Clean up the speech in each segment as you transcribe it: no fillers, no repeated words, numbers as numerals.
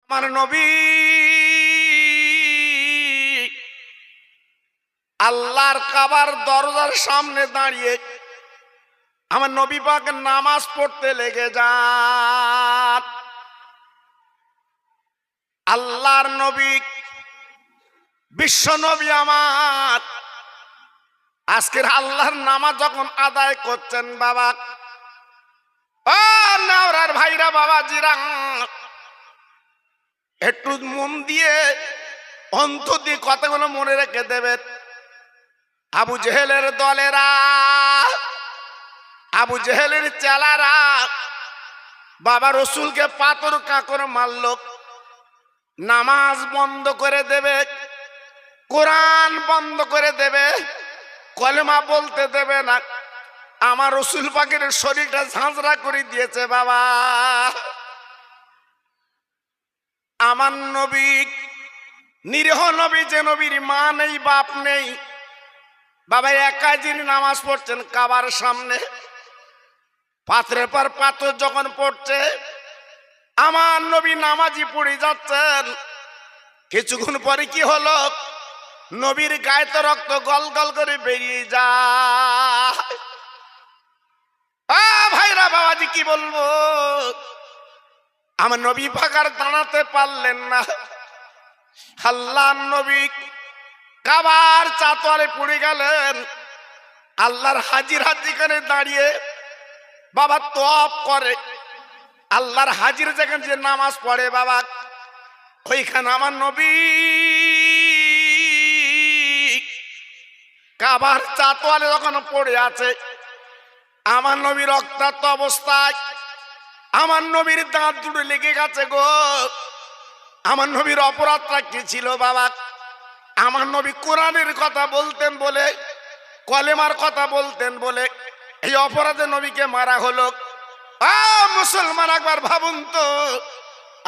আমার নবী আল্লাহর কাবার দরজার সামনে দাঁড়িয়ে আমার নবী পাক নামাজ পড়তে লেগে যান। আল্লাহর নবী বিশ্ব নবী আমার আজকের আল্লাহর নামাজ যখন আদায় করছেন বাবা, ও নাওরার ভাইরা বাবাজিরা, একটু মন দিয়ে অন্তর দিয়ে কথাগুলো মনে রেখে দেবেন। আবু জেহেলের দলেরা, আবু জেহেলের চেলারা বাবা রসুলকে পাথর কাকর মারল, নামাজ বন্ধ করে দেবে, কোরআন বন্ধ করে দেবে, কলেমা বলতে দেবে না। আমার রসুল পাকের শরীরটা ঝাঁঝরা করে দিয়েছে বাবা। আমার নবী নিরীহ নবী, যে নবীর মা নেই বাপ নেই, বাবা একাই যিনি নামাজ পড়ছেন কাবার সামনে, পাথরের পর পাথর যখন পড়ছে, আমার নবী নামাজি পড়ে যাচ্ছেন। কিছুক্ষণ পরে কি হলো, নবীর গায়ে তো রক্ত গল গল করে বেরিয়ে যায়। ভাইরা বাবাজি কি বলবো, আমার নবী পাকার দাঁড়াতে পারলেন না। আল্লাহর নবী কাবার চাতরে পড়ে গেলেন। আল্লাহর হাজির যেখানে দাঁড়িয়ে বাবা তওয়াফ করে, আল্লাহর হাজির যেখানে যে নামাজ পড়ে বাবা, ওইখানে আমার নবী কাবার চাতওয়ালে যখন পড়ে আছে, আমার নবী রক্তাক্ত অবস্থায়, আমার নবীর দাঁত দুটো লেগে গেছে গো। আমার নবীর অপরাধটা কি ছিল বাবা? আমার নবী কোরআনের কথা বলতেন বলে, কলেমার কথা বলতেন বলে এই অপরাধে নবীকে মারা হলো। মুসলমান একবার ভাবুন তো,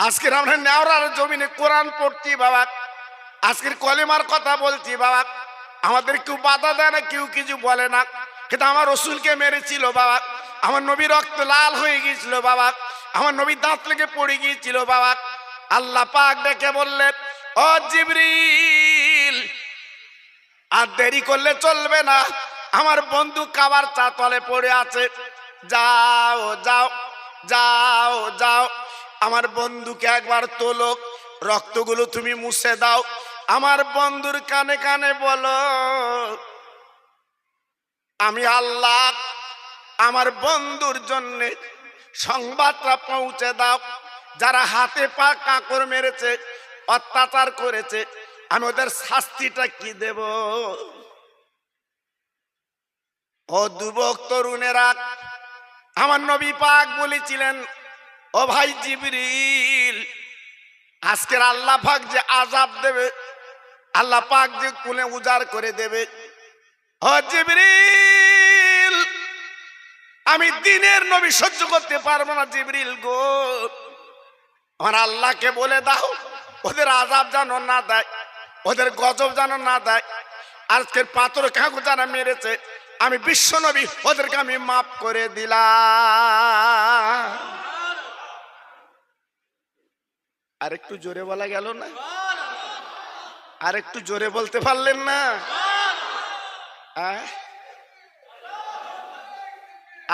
আজকের আমরা নেওরার জমিনে কোরআন পড়ছি বাবা, আজকের কলেমার কথা বলছি বাবা, আমাদের কেউ বাধা দেয় না, কেউ কিছু বলে না, কিন্তু আমার রসুলকে মেরেছিল বাবা, আমার নবী রক্ত লাল হয়ে গিয়েছিল বাবা, আমার নবী দাঁত লেগে পড়ে গিয়েছিল বাবা। আল্লাহ পাক ডেকে বললেন, ও জিবরিল, আর দেরি করলে চলবে না, আমার বন্ধু কাবার চাতলে পড়ে আছে, যাও যাও যাও যাও, আমার বন্ধুকে একবার তোলো, রক্তগুলো তুমি মুছে দাও। আমার বন্ধুর কানে কানে বলো, আমি আল্লাহ আমার বন্ধুর জন্য সংবাদটা পৌঁছে দাও। যারা হাতে পা কাকর মেরেছে, অত্যাচার করেছে, আমি ওদের শাস্তিটা কি দেব? ও যুবক তরুণেরা, আমার নবী পাক বলেছিলেন, ও ভাই জিবরিল, আজকের আল্লাহ পাক যে আযাব দেবে, আল্লাহ পাক যে কুলে উজাড় করে দেবে, ও জিবরিল, আমি দিনের নবী সহ্য করতে পারবো না জিবরিল গো, আমার আল্লাহকে বলে দাও ওদের আযাব যেন না দেয়, ওদের গজব যেন না দেয়। আজকের পাথর কাকু যারা মেরেছে, আমি বিশ্ব নবী ওদেরকে আমি মাফ করে দিলাম। আর একটু জোরে বলা গেল না? আর একটু জোরে বলতে পারলেন না?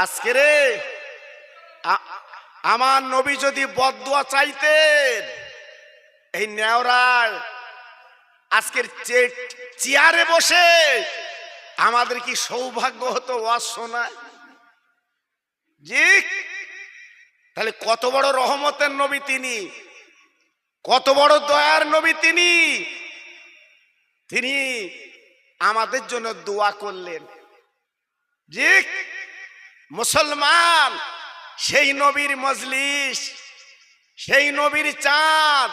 আজকে রে আমার নবী যদি বদদুয়া চাইতেন, এই নেওরায় আজকের চেয়ারে বসে আমাদের কি সৌভাগ্য হতো ওয়াজ শোনা? জি, তাহলে কত বড় রহমতের নবী তিনি, কত বড় দয়ার নবী তিনি, তিনি আমাদের জন্য দোয়া করলেন। জি, মুসলমান সেই নবীর মজলিস, সেই নবীর চাঁদ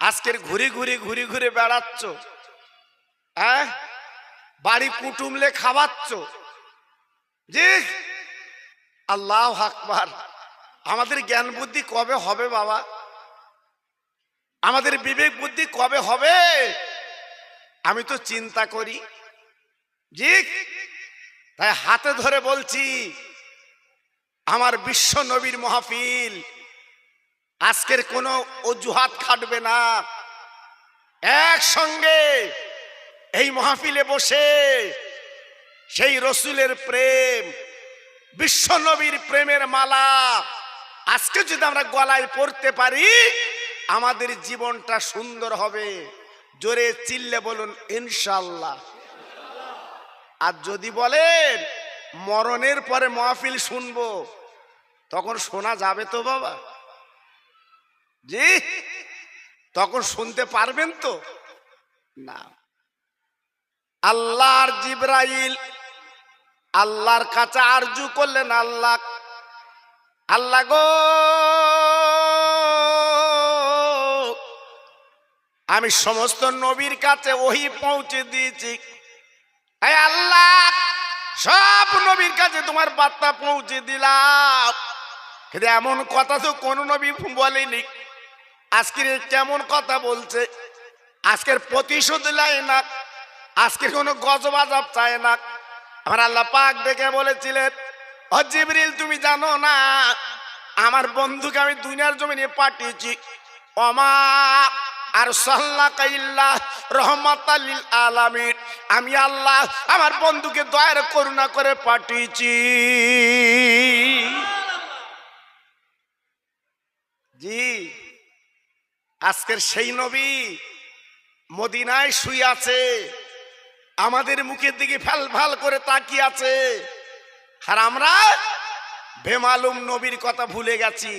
আজকের ঘুরে ঘুরে ঘুরে ঘুরে বেড়াচ্ছ, বাড়ি কুটুমলে খাওয়াচ্ছ। জি, আল্লাহু আকবার। আমাদের জ্ঞান বুদ্ধি কবে হবে বাবা? আমাদের বিবেক বুদ্ধি কবে হবে? আমি তো চিন্তা করি। জি, তাই হাতে ধরে বলছি, আমার বিশ্ব নবীর মাহফিল আজকের কোনো অজুহাত খাটবে না, একসঙ্গে এই মাহফিলে বসে সেই রসুলের প্রেম, বিশ্ব নবীর প্রেমের মালা আজকে যদি আমরা গলায় পড়তে পারি আমাদের জীবনটা সুন্দর হবে। জোরে চিল্লে বলুন ইনশাআল্লাহ। আর যদি বলেন মরণের পরে মাহফিল শুনবো, তখন শোনা যাবে তো বাবা? জি, তখন শুনতে পারবেন তো না। আল্লাহর জিবরাইল আল্লাহর কাছে আরজু করলেন, আল্লাহ আল্লাহ গো, আমি সমস্ত নবীর কাছে ওহী পৌঁছে দিয়েছি, হে আল্লাহ সব নবীর কাছে তোমার বার্তা পৌঁছে দিলাম, কিন্তু এমন কথা তো কোন নবী বলেনি। আজকের কেমন কথা বলছে, আজকের প্রতিশোধ নেয় না, আজকে কোনো গজব আযাব চায় না। আমার আল্লাহ পাক দেখে বলেছিলেন, ও জিবরিল তুমি জানো না আমার বন্ধুকে আমি দুনিয়ার জমিনে পাঠিয়েছি, ওমা আরসালনাকা ইল্লা রাহমাতাল লিল আলামিন, আমি আল্লাহ আমার বন্ধুকে দয়ার করুণা করে পাঠিয়েছি। জি, আজকের সেই নবী মদিনায় শুয়ে আছে, আমাদের মুখের দিকে ফাল ফাল করে তাকিয়ে আছে, আর আমরা বেমালুম নবীর কথা ভুলে গেছি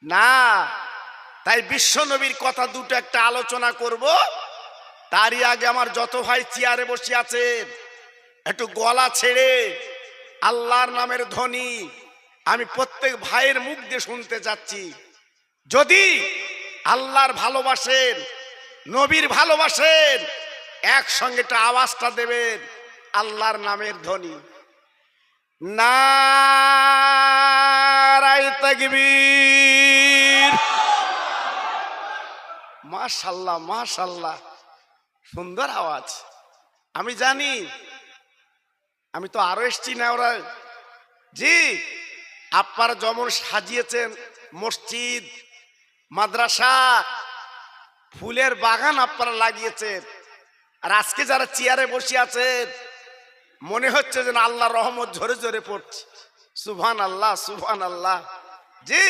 না। তাই বিশ্ব নবীর কথা দুটো একটা আলোচনা করব, তারই আগে আমার যত ভাই চেয়ারে বসে আছেন একটু গলা ছেড়ে আল্লাহর নামের ধ্বনি আমি প্রত্যেক ভাইয়ের মুখ দিয়ে শুনতে চাচ্ছি। যদি আল্লাহর ভালোবাসেন, নবীর ভালোবাসেন, একসঙ্গে একটা আওয়াজটা দেবেন আল্লাহর নামের ধ্বনি। নারায়ে তাকবীর। মাশাআল্লাহ মাশাআল্লাহ, সুন্দর আওয়াজ। আমি জানি, আমি তো আরো এসছি না ওরা। জি, আপনারা যেমন সাজিয়েছেন মসজিদ, মাদ্রাসা, ফুলের বাগান আপনারা লাগিয়েছেন, আর আজকে যারা চেয়ারে বসে আছেন মনে হচ্ছে যেন আল্লাহর রহমত ঝরে ঝরে পড়ছে। সুবহানাল্লাহ সুবহানাল্লাহ। জি,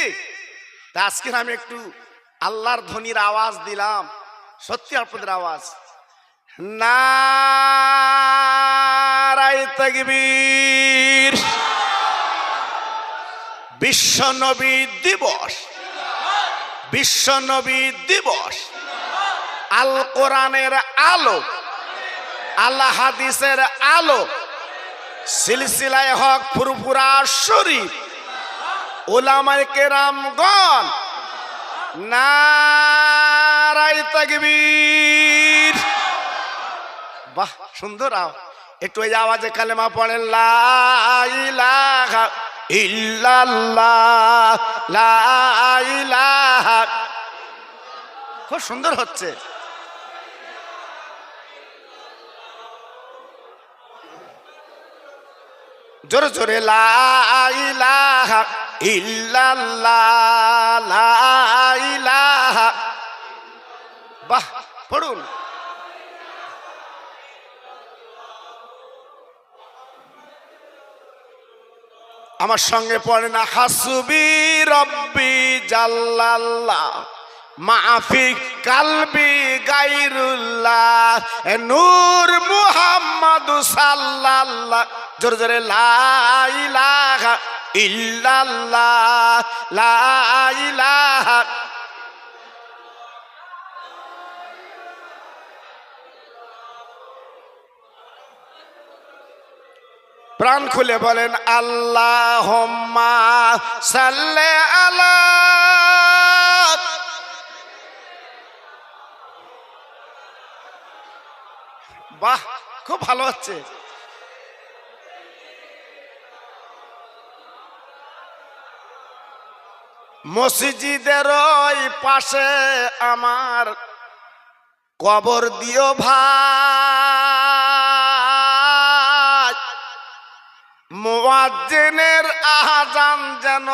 তা আজকে আমি একটু আল্লাহর ধ্বনির আওয়াজ দিলাম, সত্যি আপনাদের আওয়াজ। নারায়ে তাকবীর। বিশ্ব নবী দিবস, বিশ্ব নবী দিবস, আল কোরআনের আলো, আল্লাহ হাদিসের আলো, সিলসিলায়ে হক ফুরফুরা শরীফ, উলামায়ে কেরামগণ, নারায়ে তাকবীর। বাহ, সুন্দর আওয়াজ। একটু এই আওয়াজে কালেমা পড়েন, লা ইলাহা ইল্লাল্লাহ, লা ইলাহা। খুব সুন্দর হচ্ছে। জোরে জোরে, লা ইলাহা ইল্লাল্লাহ, লা ইলাহা। বাহ, পড়ুন। আমার সঙ্গে পড়ে না, হাসবি রব্বি জাল্লাল্লাহ মাফি কালবি গায়রুল্লাহ, নূর মুহাম্মদ সাল্লাল্লাহ। জোরে জোরে, লা ইলাহা ইল্লাল্লাহ, লা ইলাহা। প্রাণ খুলে বলেন আল্লাহুম্মা সাল্লি আলা। বাহ, খুব ভালো হচ্ছে। মসজিদের ওই পাশে আমার কবর দিও ভাই, মুয়াজ্জিনের আযান যেন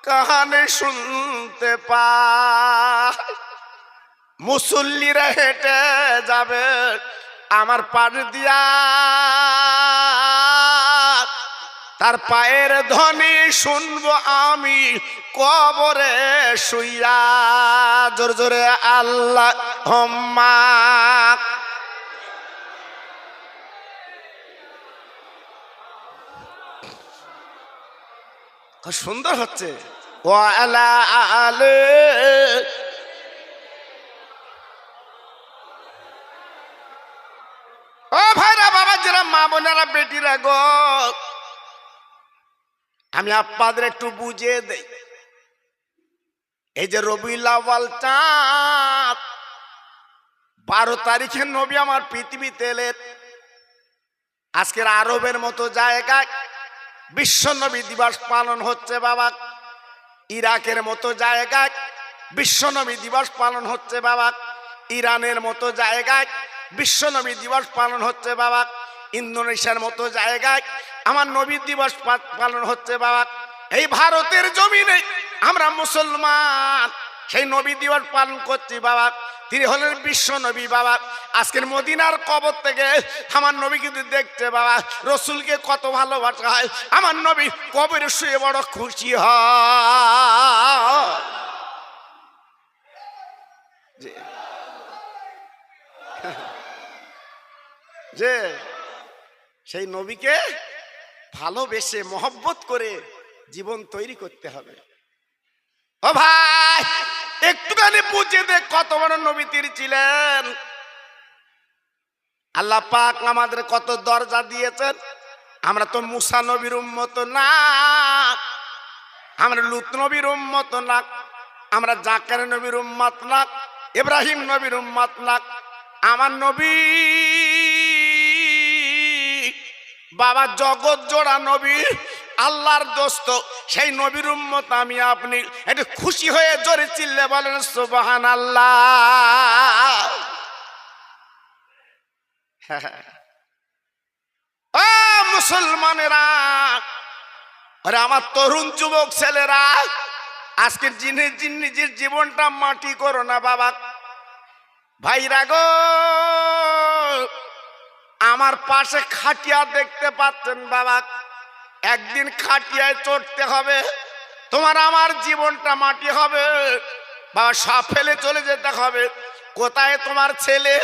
কানে শুনতে পায়। মুসল্লিরা হেঁটে যাবে আমার পাশ দিয়া, তার পায়ের ধ্বনি শুনবো আমি কবরে শুইয়া। জোরে জোরে আল্লাহুম্মা। সুন্দর হচ্ছে। ওয়ালা আলে ও ভাইরা, বাবা যারা, মা বোনেরা, বেটিরা গো, আমি আপনাদের একটু বুঝিয়ে দেই। এই যে রবিউল আউয়াল চাঁদ, 12 তারিখে নবী আমার পৃথিবীতে এলেন। আজকের আরবের মতো জায়গায় বিশ্ব নবী দিবস পালন হচ্ছে বাবা। ইরাকের মতো জায়গায় বিশ্ব নবী দিবস পালন হচ্ছে বাবা। ইরানের মতো জায়গায় বিশ্ব নবী দিবস পালন হচ্ছে বাবা। ইন্দোনেশিয়ার মতো জায়গায় আমার নবী দিবস পালন হচ্ছে বাবা। এই ভারতের জমিনে আমরা মুসলমান সেই নবী দিবস পালন করছি বাবা। তিনি হলেন বিশ্ব নবী বাবা। আজকের মদিনার কবর থেকে আমার নবী কিন্তু দেখতে বাবা, রসুলকে কত ভালোবাসা হয়। আমার নবী কবরে শুয়ে বড় খুশি হয় যে সেই নবীকে ভালোবেসে মহব্বত করে জীবন তৈরি করতে হবে। ও ভাই, একটুখানি বুঝে দেখ কত বড় নবী তিনি ছিলেন। আল্লাহ পাক আমাদের কত দরজা দিয়েছেন। আমরা তো মুসা নবীর উম্মত না, আমরা লূত নবীর উম্মত না, আমরা জাকারিয়া নবীর উম্মত না, ইব্রাহিম নবীর উম্মত না। আমার নবী বাবা জগৎ জোড়া নবী, আল্লাহর দোস্ত, সেই নবীর উম্মত আমি আপনি। একটু খুশি হয়ে জোরে চিল্লে বলেন সুবহানাল্লাহ। ও মুসলমানেরা, আরে আমার তরুণ যুবক ছেলেরা, আজকের নিজের জীবনটা মাটি করো না বাবা। ভাইরা গো, আমার পাশে খাটিয়া দেখতে পাচ্ছেন বাবা। একদিন খাটিয়ায় চড়তে হবে, তোমার আমার জীবনটা মাটি হবে বাবা। সব ফেলে চলে যেতে হবে। কোথায় তোমার ছেলে,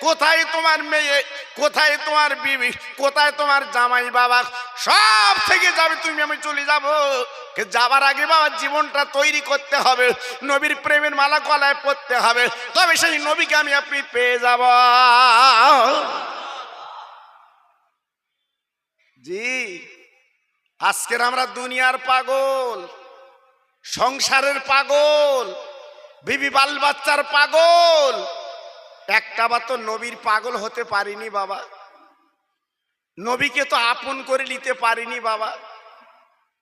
কোথায় তোমার মেয়ে, কোথায় তোমার বিবি, কোথায় তোমার জামাই বাবা, সব থেকে যাবে। তুমি আমি চলে যাবো। যাবার আগে বাবা জীবনটা তৈরি করতে হবে। নবীর প্রেমের মালা গলায় পড়তে হবে, তবে সেই নবীকে আমি আপনি পেয়ে যাব। জি, আজকের আমরা দুনিয়ার পাগল, সংসারের পাগল, বিবি বাল বাচ্চার পাগল, একটা বার তো নবীর পাগল হতে পারিনি বাবা। নবীকে তো আপন করে নিতে পারিনি বাবা।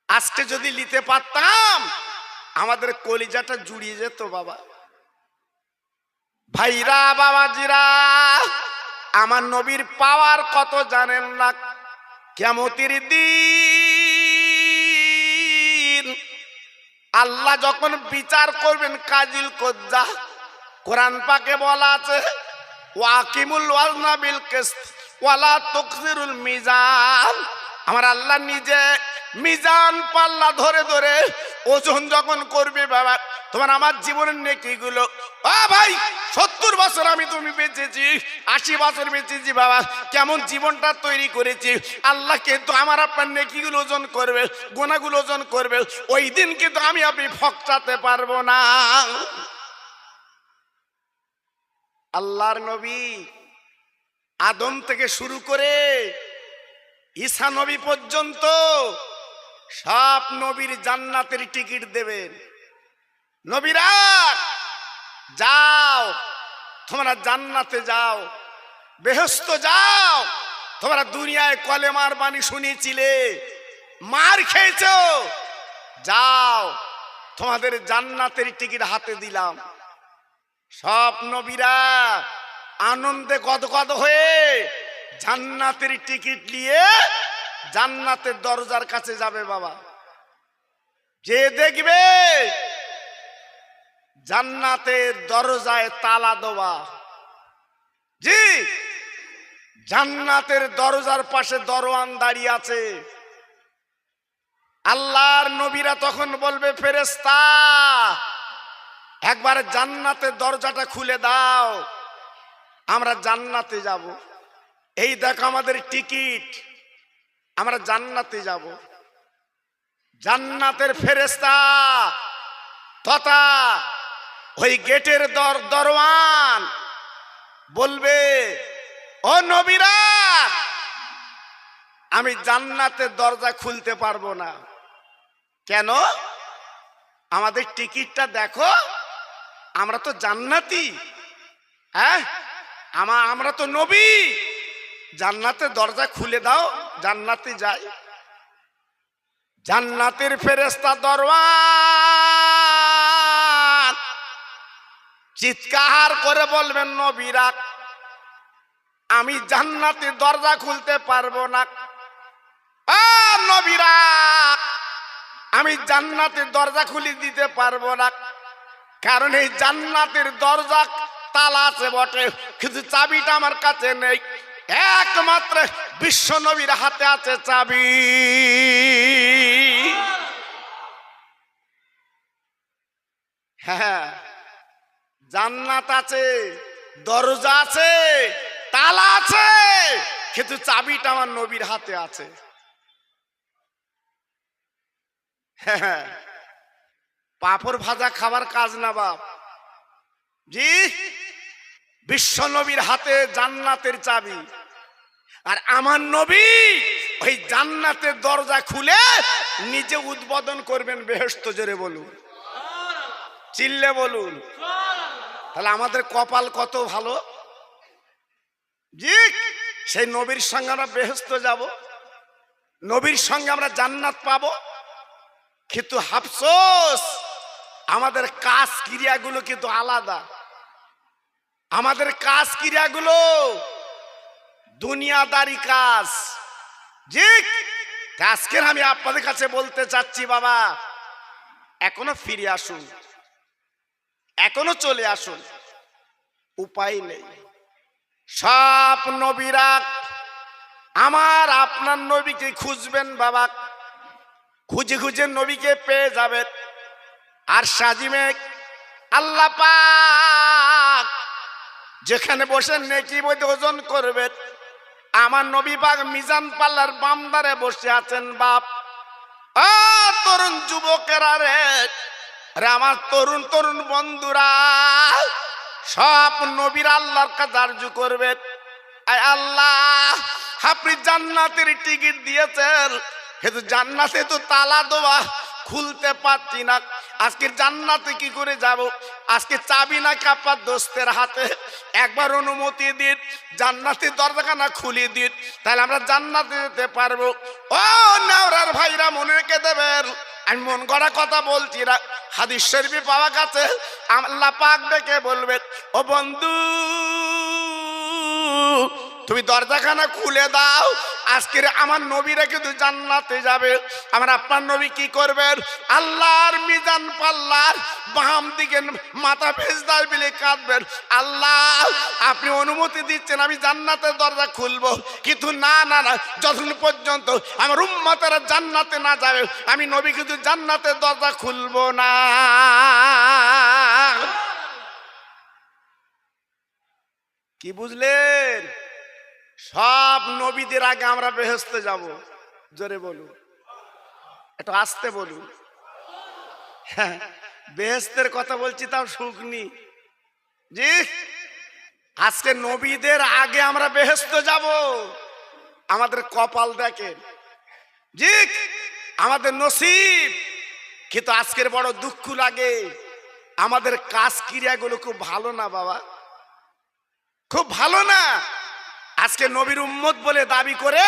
আজকে যদি নিতে পারতাম আমাদের কলিজাটা জুড়িয়ে যেত বাবা। ভাইরা বাবাজিরা, আমার নবীর পাওয়ার কত জানেন না। কিয়ামতের দিন আল্লাহ যখন বিচার করবেন কাজিল কজ্জা, কোরআন পাকে বলা আছে ওয়াকিমুল ওয়াজনা বিল কিসত ওয়ালা তুকসিরুল মিজান। আমার আল্লাহ নিজে মিজান পাল্লা ধরে ধরে ওজন যখন করবে বাবা, তোমার আমার জীবনের নেকিগুলো, ও ভাই 70 বছর আমি তুমি বেঁচেছি, 80 বছর বেঁচেছি বাবা, কেমন জীবনটা তৈরি করেছি। আল্লাহ কিন্তু আমার আপনার নেকিগুলো ওজন করবে, গুনাহগুলো ওজন করবে। ওই দিন কিন্তু আমি আপনি ফকচাতে পারবো না। আল্লাহর নবী আদম থেকে শুরু করে ঈসা নবী পর্যন্ত সব নবীর জান্নাতের টিকিট দেবেন। নবীরা যাও, তোমরা জান্নাতে যাও, বেহেশত যাও। তোমরা দুনিয়ায় কলেমার বাণী শুনেছিলে, মার খেয়েছো, যাও, তোমাদের জান্নাতের টিকিট হাতে দিলাম। সব নবীরা আনন্দে গদগদ হয়ে জান্নাতের টিকিট নিয়ে জান্নাতের দরজার কাছে যাবে বাবা। যে দেখবে জান্নাতের দরজায় তালা দেওয়া, জি জান্নাতের দরজার পাশে দরওয়ান দাঁড়িয়ে আছে। আল্লাহর নবীরা তখন বলবে, ফেরেশতা একবার জান্নাতের দরজাটা খুলে দাও, আমরা জান্নাতে যাব। এই দেখো আমাদের টিকিট, আমরা জান্নাতে যাব। জান্নাতের ফেরেশতা তথা ওই গেটের দরওয়ান বলবে, ও নবীরা আমি জান্নাতের দরজা খুলতে পারবো না। কেন? আমাদের টিকিটটা দেখো, আমরা তো জান্নাতি, হ্যাঁ আমরা তো নবী, জান্নাতের দরজা খুলে দাও, জান্নাতে যাই। জান্নাতের ফেরেশতা দরওয়ান চিৎকার করে বলবেন, নবীরা আমি জান্নাতের দরজা খুলতে পারবো না। নবীরা আমি জান্নাতের দরজা খুলে দিতে পারবো না, কারণ এই জান্নাতের দরজা তালা আছে বটে, কিন্তু চাবিটা আমার কাছে নেই। একমাত্র বিশ্ব নবীর হাতে আছে চাবি। হ্যাঁ, জান্নাত আছে, দরজা আছে, তালা আছে, কিন্তু চাবিটা আমার নবীর হাতে আছে। হ্যাঁ, পাপড় ভাজা খাবার কাজ না বাপ, জি বিশ্ব নবীর হাতে জান্নাতের চাবি। আর আমার নবী ওই জান্নাতের দরজা খুলে নিজে উদ্বোধন করবেন বেহেশত। জোরে বলুন, চিল্লে বলুন। তাহলে আমাদের কপাল কত ভালো, জি সেই নবীর সঙ্গে আমরা বেহেশত যাব, নবীর সঙ্গে আমরা জান্নাত পাবো। কিন্তু আফসোস আমাদের কাজ ক্রিয়াগুলো কিন্তু আলাদা। আমাদের কাজ ক্রিয়াগুলো দুনিয়াদারি কাজ। জি আজকে আমি আপনাদের কাছে বলতে চাচ্ছি, বাবা এখনো ফিরে আসুন, এখনো চলে আসুন, উপায় নেই। সব নবীরা আমার আপনার নবীকে খুঁজবেন বাবা, খুঁজে খুঁজে নবীকে পেয়ে যাবেন। আর সাজিমে আল্লাহ পাক যেখানে বসে নেকি বইতে ওজন করবেন, আমার নবী পাক মিজান পাল্লার বামদারে বসে আছেন। বাপ তরুণ যুবকেরা রে, আমার তরুণ তরুণ বন্ধুরা, সব নবীর আল্লাহর কাছে আরজু করবেন, আল্লাহ আপনি জান্নাতের টিকিট দিয়েছেন, কিন্তু জান্নাতে তো তালা দেওয়া, খুলতে পারছি না। আজকে জান্নাতে কি করে যাব? আজকে চাবি না কাপার দোস্তের হাতে, একবার অনুমতি দিন, জান্নাতের দরজাখানা খুলে দিন, তাহলে আমরা জান্নাতে যেতে পারবো। ও নাওরার ভাইরা মনে রেখে দেবেন, আমি মন গড়া কথা বলছি না, হাদিস শরীফে পাওয়া গেছে। আল্লাহ পাক ডেকে বলবেন, ও বন্ধু তুমি দরজাখানা খুলে দাও, আজকের আমার নবীরা কিন্তু জান্নাতে যাবে। আমার আপনার নবী কি করবেন? আল্লাহর মিজান পাল্লার বাম দিকে মাথা ভেজদার বিলে কাঁদবেন, আল্লাহ আপনি অনুমতি দিচ্ছেন আমি জান্নাতের দরজা খুলবো, কিন্তু না না না, যতক্ষণ পর্যন্ত আমার উম্মতেরা জান্নাতে না যাবে আমি নবী কিন্তু জান্নাতের দরজা খুলবো না। কি বুঝলেন? সব নবীদের আগে আমরা বেহেশতে যাব। জোরে বলুন, একটু আস্তে বলুন। বেহেশতের কথা বলছি তাও সুখ নি। জি আজকে নবীদের আগে আমরা বেহেশতে যাব। আমাদের কপাল দেখেন, জি আমাদের নসিব। কিন্তু আজকের বড় দুঃখ লাগে, আমাদের কাজ ক্রিয়াগুলো খুব ভালো না বাবা, খুব ভালো না। আজকে নবীর উম্মত বলে দাবি করে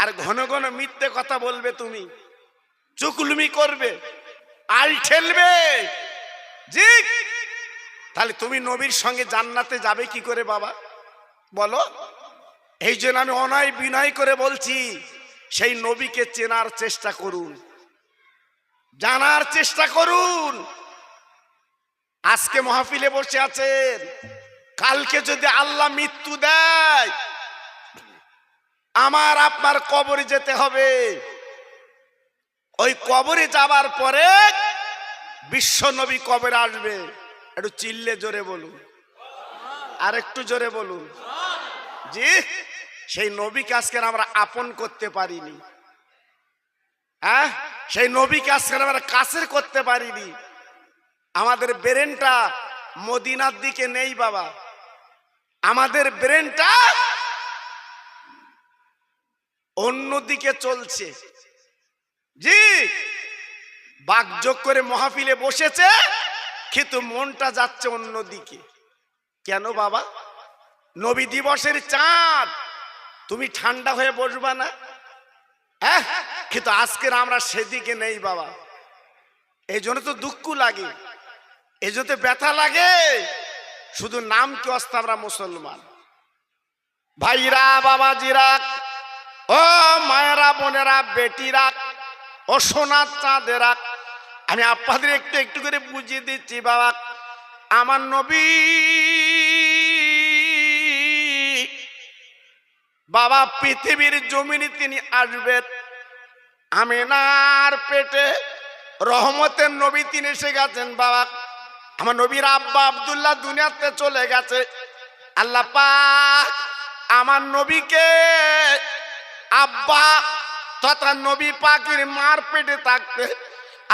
আর ঘন ঘন মিথ্যে কথা বলবে, তুমি চুকলুমি করবে, আল ঠেলবে, জি তাহলে তুমি নবীর সঙ্গে জান্নাতে যাবে কি করে বাবা বলো? এই জন্য আমি অনয় বিনয় করে বলছি, সেই নবীকে চেনার চেষ্টা করুন। জানার চেষ্টা করুন। আজকে মাহফিলে বসে আছেন, কালকে যদি আল্লাহ মৃত্যু দেয় আমার আপনার কবরে যেতে হবে। ওই কবরে যাবার পরে বিশ্ব নবী কবরে আসবে। একটু চিল্লে জোরে বলুন, আর একটু জোরে বলুন। জি, সেই নবীকে আজকে আমরা আপন করতে পারিনি। হ্যাঁ, সেই নবীকে আজকে আমরা কাছের করতে পারিনি। আমাদের ব্রেনটা মদিনার দিকে নেই বাবা, আমাদের ব্রেনটা অন্যদিকে চলছে। জি, বাকযোগ করে মাহফিলে বসেছে কিন্তু মনটা যাচ্ছে অন্যদিকে। কেন বাবা? নবী দিবসের চাঁদ, তুমি ঠান্ডা হয়ে বসবা না? হ্যাঁ, কিন্তু আজকের আমরা সেদিকে নেই বাবা। এই জন্য তো দুঃখ লাগে, এই জন্য তো ব্যথা লাগে। শুধু নাম কি অস্তা আমরা মুসলমান। ভাইরা, বাবাজিরা, ও মায়েরা, বোনেরা, বেটিরা, ও সোনার চাঁদেরা, আমি আপনাদের একটু একটু করে বুঝিয়ে দিচ্ছি বাবা। আমার নবী বাবা পৃথিবীর জমিনে তিনি আসবেন। আমিনার পেটে রহমতের নবী তিনি এসে গেছেন বাবা। আমার নবীর আব্বা আব্দুল্লাহ দুনিয়াতে চলে গেছে। আল্লাহ পাক আমার নবীকে আব্বা তথা নবী পাকের মার পেটে থাকতে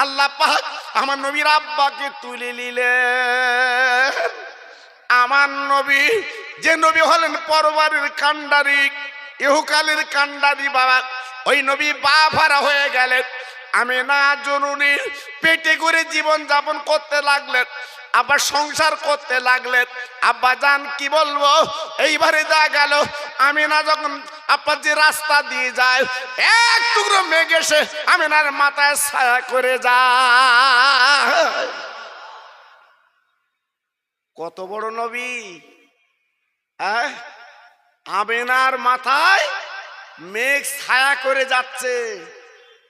আল্লাহ পাক আমার নবীর আব্বাকে তুলে নিলেন। আমার নবী, যে নবী হলেন পরবারের কান্ডারি, ইহকালের কান্ডারি বাবা, ওই নবী বাফারা হয়ে গেলেন। আমিনা জননী পেটে করে জীবন যাপন করতে লাগলেন, আবার সংসার করতে লাগলেন। আব্বা জান কি বলবো, এইবারে যা গেল আমিনা যখন আব্বা যে রাস্তা দিয়ে যায়, এক টুকরো মেঘ এসে আমিনার মাথায় ছায়া করে যায়। কত বড় নবী! হ্যাঁ, আমিনার মাথায় মেঘ ছায়া করে যাচ্ছে।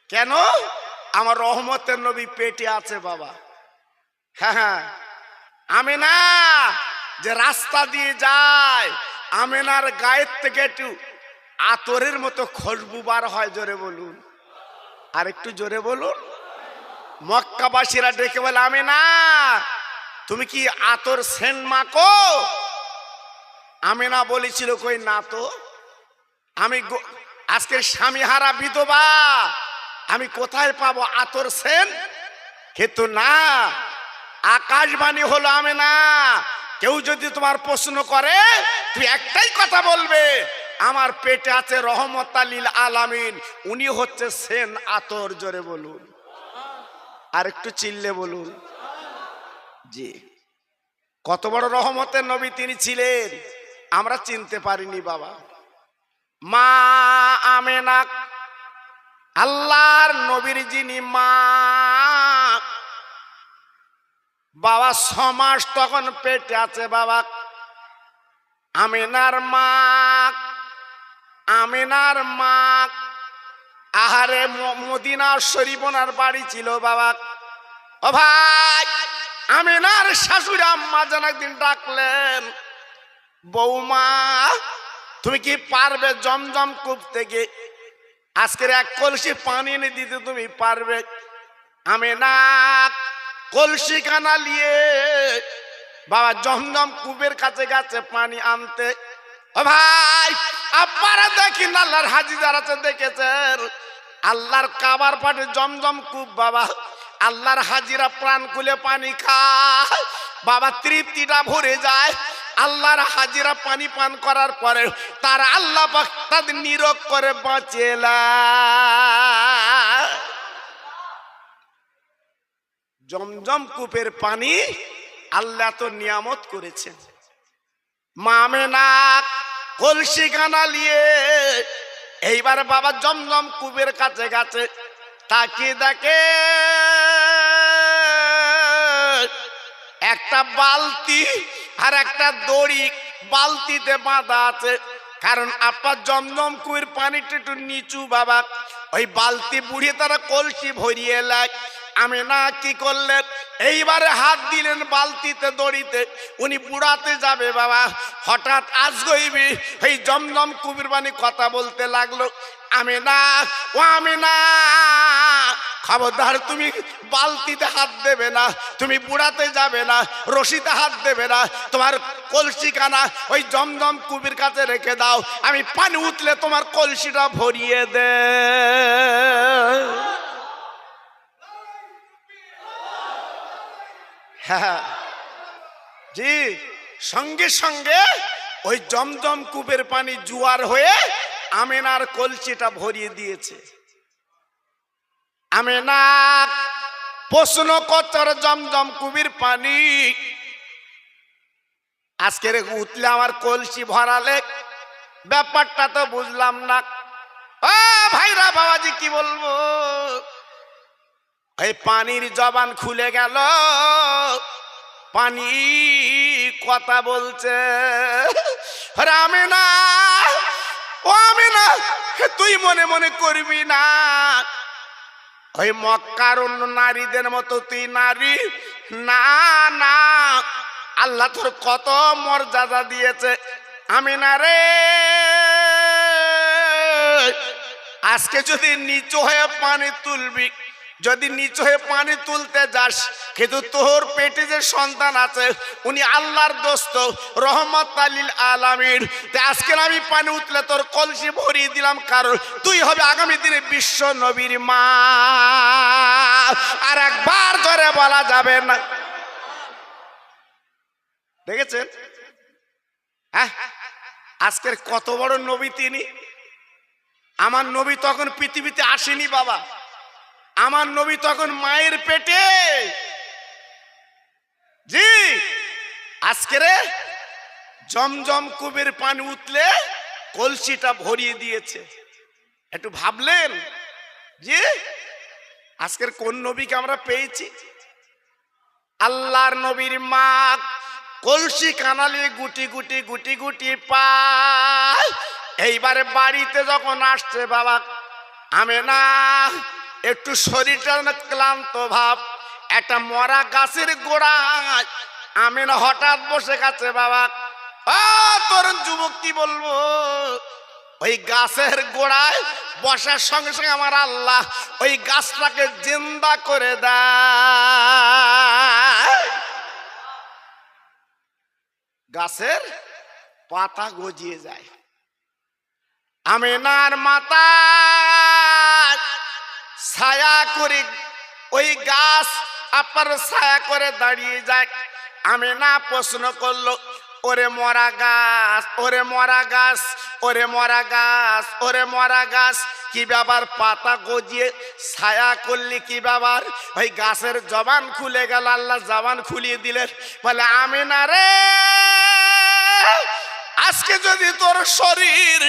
কেন? আমার রহমতের নবী পেটে আছে বাবা। হ্যাঁ, আমিনা যে রাস্তা দিয়ে যায়, আমিনার গায়ের থেকে একটু আতরের মতো খুশবু বার হয়। জোরে বলুন, আর একটু জোরে বলুন। মক্কাবাসীরা ডেকে বলে, আমিনা তুমি কি আতর সেন্ট মাখো? আমিনা বলেছিল, কই না তো, আমি আজকের স্বামীহারা বিধবা, আমি কোথায় পাবো আতর সেন্ট? কিন্তু না, আকাশবাণী হলো আমিনা, কেউ যদি তোমার প্রশ্ন করে তুই একটাই কথা বলবে, আমার পেটে আছে রহমত লিল আলামিন, উনি হচ্ছে সেন আতর। জোরে বলুন, আর একটু চিল্লে বলুন। জি, কত বড় রহমতের নবী তিনি ছিলেন, আমরা চিনতে পারিনি বাবা। মা আমেনা, আল্লাহর নবীর যিনি মা বাবা, 6 মাস তখন পেটে আছে বাবা। আমিনার মা, আমিনার মা, আহারে মদিনা শরীফ ওনার বাড়ি ছিল বাবা। ও ভাই, আমিনার শাশুড়ি আম্মা যেন একদিন ডাকলেন, বৌমা তুমি কি পারবে জমজম কূপ থেকে আজকের 1 কলসি পানি এনে দিতে? তুমি পারবে? আমিনা কলসি কানা নিয়ে বাবা জমজম কূপের কাছে গেছে পানি আনতে। ও ভাই, আপনারা দেখেন আল্লাহর হাজি যারা দেখেছেন, আল্লাহর কাবার পাটে জমজম কূপ বাবা, আল্লাহর হাজিরা প্রাণ খুলে পানি খায় বাবা, তৃপ্তিটা ভরে যায়। আল্লাহর হাজিরা পানি পান করার পরে তারা আল্লাহ পাক তাদের নিরোগ করে বাঁচেলা। জমজম কূপের পানি আল্লাহ তো নিয়ামত করেছেন। মামেনা কলসি গানা নিয়ে এইবার বাবা জমজম কূপের কাছে গেছে, তাকিয়ে দেখে একটা বালতি আর একটা দড়ি বালতিতে বাঁধা আছে। কারণ আপনার জমজম কূপের পানিটা একটু নিচু বাবা, ওই বালতি বুড়িয়ে তারা কলসি ভরিয়ে লাগ। আমেনা কি করলেন, এইবারে হাত দিলেন বালতিতে দড়িতে, উনি বুড়াতে যাবে বাবা। হঠাৎ আজগইবি এই জমজম কুবির বাণী কথা বলতে লাগলো, আমেনা ও আমেনা, খবরদার তুমি বালতিতে হাত দেবে না, তুমি বুড়াতে যাবে না, রশিতে হাত দেবে না, তোমার কলসিখানা ওই জমজম কুবির কাছে রেখে দাও, আমি পানি উঠলে তোমার কলসিটা ভরিয়ে দে। হ্যাঁ জি, সঙ্গে সঙ্গে ওই জমজম কূপের পানি জোয়ার হয়ে আমেনার কলসিটা ভরিয়ে দিয়েছে। আমেনা প্রশ্ন করছে, জমজম কূপের পানি আজকের উঠলে আমার কলসি ভরালে, ব্যাপারটা তো বুঝলাম না। ও ভাইরা বাবাজি কি বলবো, এই পানির জবান খুলে গেল, পানি কথা বলছে। আমেনা ও আমেনা, তুই মনে মনে করবি না ওই মক্কার অন্য নারীদের মতো তুই নারী না, না, আল্লাহ তোর কত মর্যাদা দিয়েছে। আমেনা রে, আজকে যদি নিচু হয়ে পানি তুলবি, যদি নিচু হয়ে পানি তুলতে যাস, কিন্তু তোর পেটে যে সন্তান আছে উনি আল্লাহর দোস্ত, রহমত লিল আলামিন। আজকে আমি পানি উঠলে তোর কলসি ভরিয়ে দিলাম, কারণ তুই হবে আগামী দিনে বিশ্ব নবীর মা। আর একবার ধরে বলা যাবে না। দেখেছেন হ্যাঁ, আজকের কত বড় নবী তিনি। আমার নবী তখন পৃথিবীতে আসেনি বাবা, আমার নবী তখন মায়ের পেটে। জি, আজকের জমজম কূপের পানি উঠলে কলসিটা ভরিয়ে দিয়েছে। একটু ভাবলেন জি, আজকের কোন নবীকে আমরা পেয়েছি? আল্লাহর নবীর মা কলসি কানালে গুটি গুটি গুটি গুটি পায়। এইবারে বাড়িতে যখন আসছে বাবা, আমেনা একটু শরীরটা ক্লান্ত ভাব, একটা মরা গাছের গোড়ায় আমেনা হঠাৎ বসে গেছে বাবা। তোর যুবক কি বলবো, ওই গাছের গোড়ায় বসার সঙ্গে সঙ্গে আমার আল্লাহ ওই গাছটাকে জিন্দা করে দেয়। গাছের পাতা গজিয়ে যায়, আমেনার মাথা ছায়া করে ওই গাছ আপনার ছায়া করে দাঁড়িয়ে যায়। আমেনা প্রশ্ন করলো, ওরে মরা গাছ, ওরে মরা গাছ, ওরে মরা গাছ, ওরে মরা গাছ, কি ব্যাপার পাতা গজিয়ে ছায়া করলি, কি ব্যাপার? ওই গাছের জবান খুলে গেল, আল্লাহ জবান খুলিয়ে দিলেন, বলে আমেনা রে, আজকে যদি তোর শরীর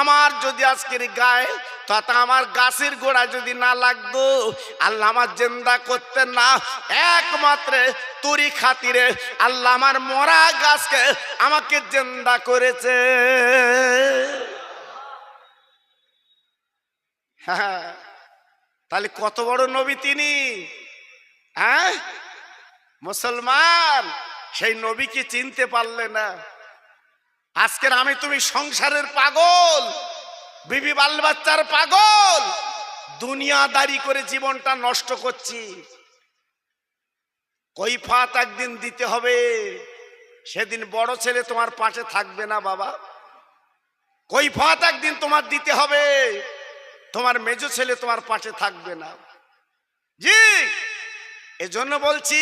আমার যদি আজকের গায়ে তথা আমার গাছের গোড়া যদি না লাগতো, আল্লাহ আমার জিন্দা করতেন না। একমাত্র তোরই খাতিরে আল্লাহ আমার মরা গাছকে আমাকে জিন্দা করেছে। হ্যাঁ, তাহলে কত বড় নবী তিনি। হ্যাঁ মুসলমান, সেই নবীকে চিনতে পারলে না। আজকের আমি তুমি সংসারের পাগল, বিবি বাল বাচ্চার পাগল, দুনিয়াদারি করে জীবনটা নষ্ট করছি। কৈফাত একদিন দিতে হবে, সেদিন বড় ছেলে তোমার পাশে থাকবে না বাবা। কৈফাত একদিন তোমার দিতে হবে, তোমার মেজো ছেলে তোমার পাশে থাকবে না। জি, এজন্য বলছি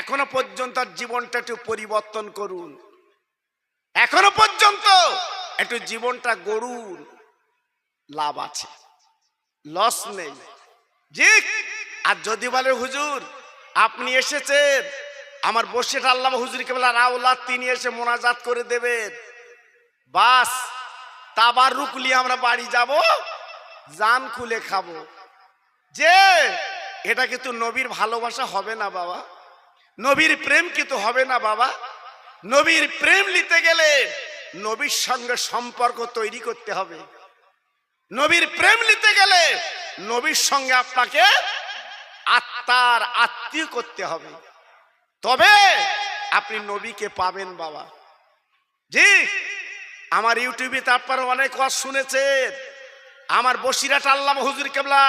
এখনো পর্যন্ত জীবনটা একটু পরিবর্তন করুন, এখনো পর্যন্ত একটু জীবনটা গড়ুন, লাভ আছে, লস নেই। জি, আর যদি বলে হুজুর আপনি এসেছেন, আমার বসিরহাট আল্লামা হুজুর কেবলা রাউলাত তিনি এসে মোনাজাত করে দেবেন, বাস তাবাররুক নিয়ে আমরা বাড়ি যাব, জান খুলে খাবো, যে এটা কিন্তু নবীর ভালোবাসা হবে না বাবা, নবীর প্রেম কিন্তু হবে না বাবা। নবীর প্রেম নিতে গেলে নবীর সঙ্গে সম্পর্ক তৈরি করতে হবে। নবীর প্রেম নিতে গেলে নবীর সঙ্গে আপনাকে আত্মার আত্মীয় করতে হবে, তবে আপনি নবীকে পাবেন বাবা। জি, আমার ইউটিউবে তারপর অনেক ওয়াজ শুনেছেন। আমার বসিরহাট আল্লামা হুজুর কেবলা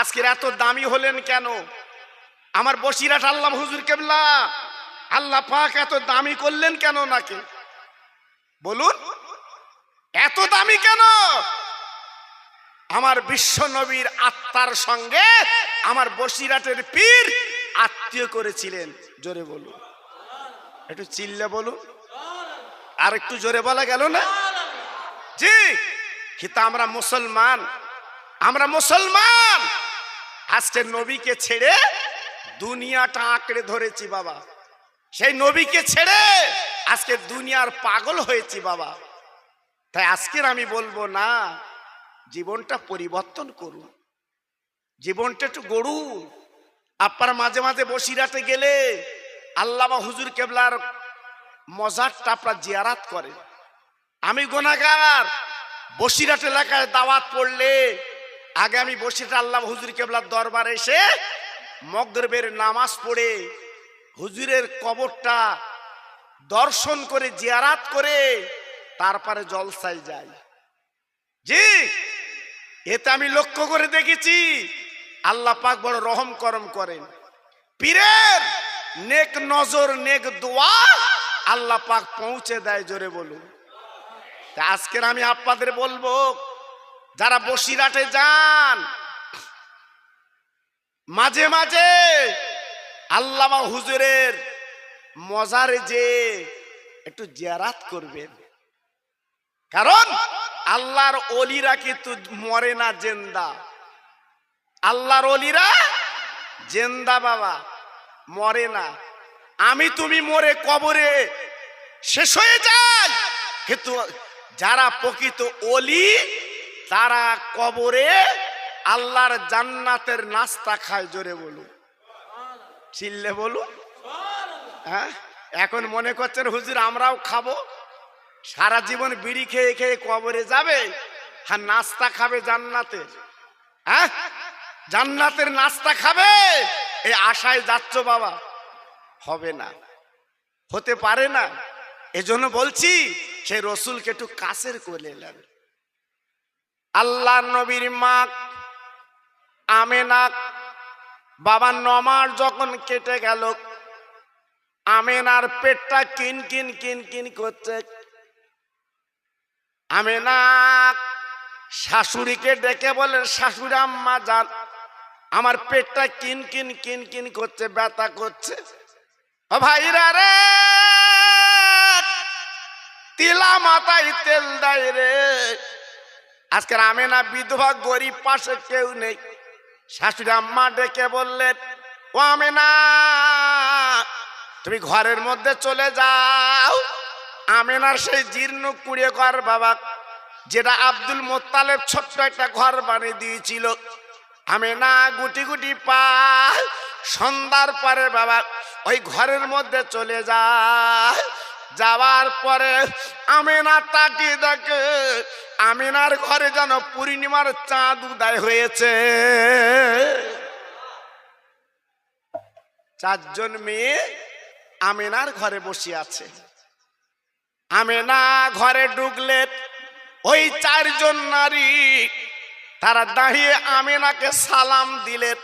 আজকের এত দামি হলেন কেন? আমার বসিরহাট আল্লামা হুজুর কেবলা আল্লাহ পাক এত দামি করলেন কেন নাকি বলুন? এত দামি কেন? আমার বিশ্ব নবীর আত্মার সঙ্গে আমার বসিরহাটের পীর আত্মীয় করেছিলেন। জোরে বলুন, একটু চিল্লে বলুন, আর একটু জোরে বলা গেল না? জি, কিন্তু আমরা মুসলমান আজকে নবীকে ছেড়ে দুনিয়াটা আঁকড়ে ধরেছি বাবা। সেই নবীকে ছেড়ে আজকে দুনিয়ার পাগল হয়েছি বাবা। তাই আজকের আমি বলবো না, জীবনটা পরিবর্তন করুন, জীবনটা একটু গড়ুন। আপনার মাঝে মাঝে বসিরহাটে গেলে আল্লামা হুজুর কেবলার মজারটা আপনার জিয়ারাত করেন। আমি গুনাহগার, বসিরহাট এলাকায় দাওয়াত পড়লে আগে আমি বসিরহাট আল্লামা হুজুর কেবলার দরবারে এসে মাগরিবের নামাজ পড়ে হুজুরের কবরটা দর্শন করে জিয়ারাত করে তারপরে জলসায় যাই। জি, এতে আমি লক্ষ্য করে দেখেছি আল্লাহ পাক বড় রহম করম করেন। পীরের নেক নজর নেক দোয়া আল্লাহ পাক পৌঁছে দেয়। জোরে বলুন। তা আজকের আমি আপনাদের বলবো, যারা বসিরহাটে যান মাঝে মাঝে আল্লামা হুজুরের মজারে যে একটু জিয়ারাত করবেন, কারণ আল্লাহর ওলিরা কিন্তু মরে না, জেন্দা। আল্লাহর ওলিরা জেন্দা বাবা, মরে না। আমি তুমি মরে কবরে শেষ হয়ে যায়, কিন্তু যারা প্রকৃত ওলি তারা কবরে আল্লাহর জান্নাতের নাস্তা খায়। জোরে বলুন, চিল্লে বলুন। হ্যাঁ, এখন মনে করছেন হুজুর আমরাও খাবো? সারা জীবন বিড়ি খেয়ে খেয়ে কবরে যাবে আর নাস্তা খাবে জান্নাতের? হ্যাঁ, জান্নাতের নাস্তা খাবে এই আশায় যাচ্ছ বাবা? হবে না, হতে পারে না। এজন্য বলছি সে রসুলকে একটু কাছের করে এলেন। আল্লাহ নবীর মা আমেনা বাবা 9 মাস যখন কেটে গেল, আমেনার পেটটা কিন কিন কিন কিন করছে। আমেনা শাশুড়িকে ডেকে বলে, শাশুড়ি আম্মা যান, আমার পেটটা কিন কিন কিন কিন করছে, ব্যথা করছে। ও ভাইরা রে, তিলা মাথায় তেল দেয় রে। আজকের আমেনা বিধবা, গরিব, পাশে কেউ নেই। শাশুড়ি আম্মা ডেকে বললেন, ও আমেনা তুমি ঘরের মধ্যে চলে যাও। আমেনার সেই জীর্ণ কুড়িয়ে ঘর বাবা, যেটা আব্দুল মোত্তালেব ছোট্ট একটা ঘর বানিয়ে দিয়েছিল, আমেনা গুটি গুটি পায় সন্ধ্যার পরে বাবা ওই ঘরের মধ্যে চলে যায়। যাওয়ার পরে আমেনা তাকিয়ে দেখে আমেনার ঘরে যেন পূর্ণিমার চাঁদ উদয় হয়েছে। 4 জন মেয়ে আমেনার ঘরে বসে আছে। আমেনা ঘরে ঢুকলেন, ওই 4 জন নারী তারা দাঁড়িয়ে আমেনাকে সালাম দিলেন।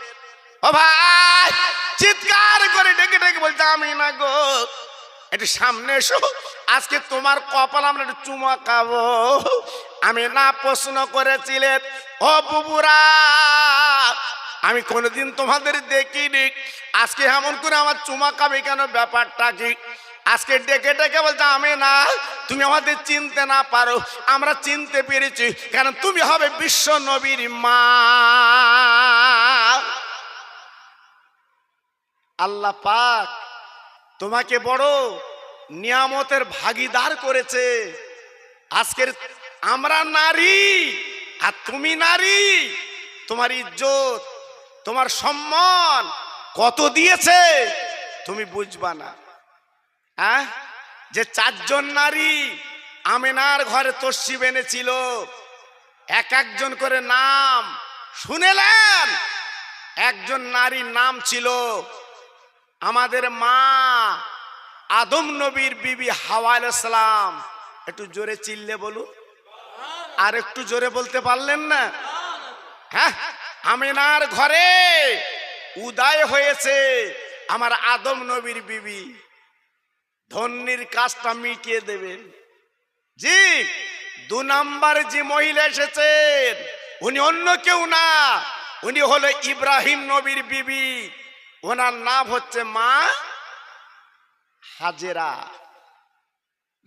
ও ভাই, চিৎকার করে ডেকে ডেকে বলছে, আমেনা গো একটু সামনে এসো, আজকে তোমার কপাল আমরা একটু চুমা খাবো। আমেনা প্রশ্ন করেছিলেন, ও বুবুরা আমি কোনোদিন তোমাদের দেখিনি, আজকে এমন করে আমার চুমা খাবে কেন, ব্যাপারটা কি? আজকে ডেকে ডেকে বলছে, আমেনা তুমি আমাদের চিনতে না পারো, আমরা চিনতে পেরেছি, কারণ তুমি হবে বিশ্ব নবীর মা। আল্লাহ পাক তোমাকে বড় নিয়ামতের ভাগীদার করেছে। আজকের আমরা নারী আর তুমি নারী, তোমার ইজ্জত তোমার সম্মান কত দিয়েছে তুমি বুঝবা না। হ্যাঁ, যে 4 জন নারী আমেনার ঘরে তসরিফ এনেছিল, এক একজন করে নাম শুনেলেন। একজন নারীর নাম ছিল আমাদের মা আদম নবীর বিবি হাওয়া আলাইহিস সালাম। একটু জোরে চিল্লে বলুন, আর একটু জোরে বলতে পারলেন না? হ্যাঁ, আমিনার ঘরে উদয় হয়েছে আমার আদম নবীর বিবি। ধন্যির কাজটা মিটিয়ে দেবেন। জি, 2 নাম্বার যে মহিলা এসেছেন উনি অন্য কেউ না, উনি হলো ইব্রাহিম নবীর বিবি। ওনার নাম হচ্ছে মা হাজেরা।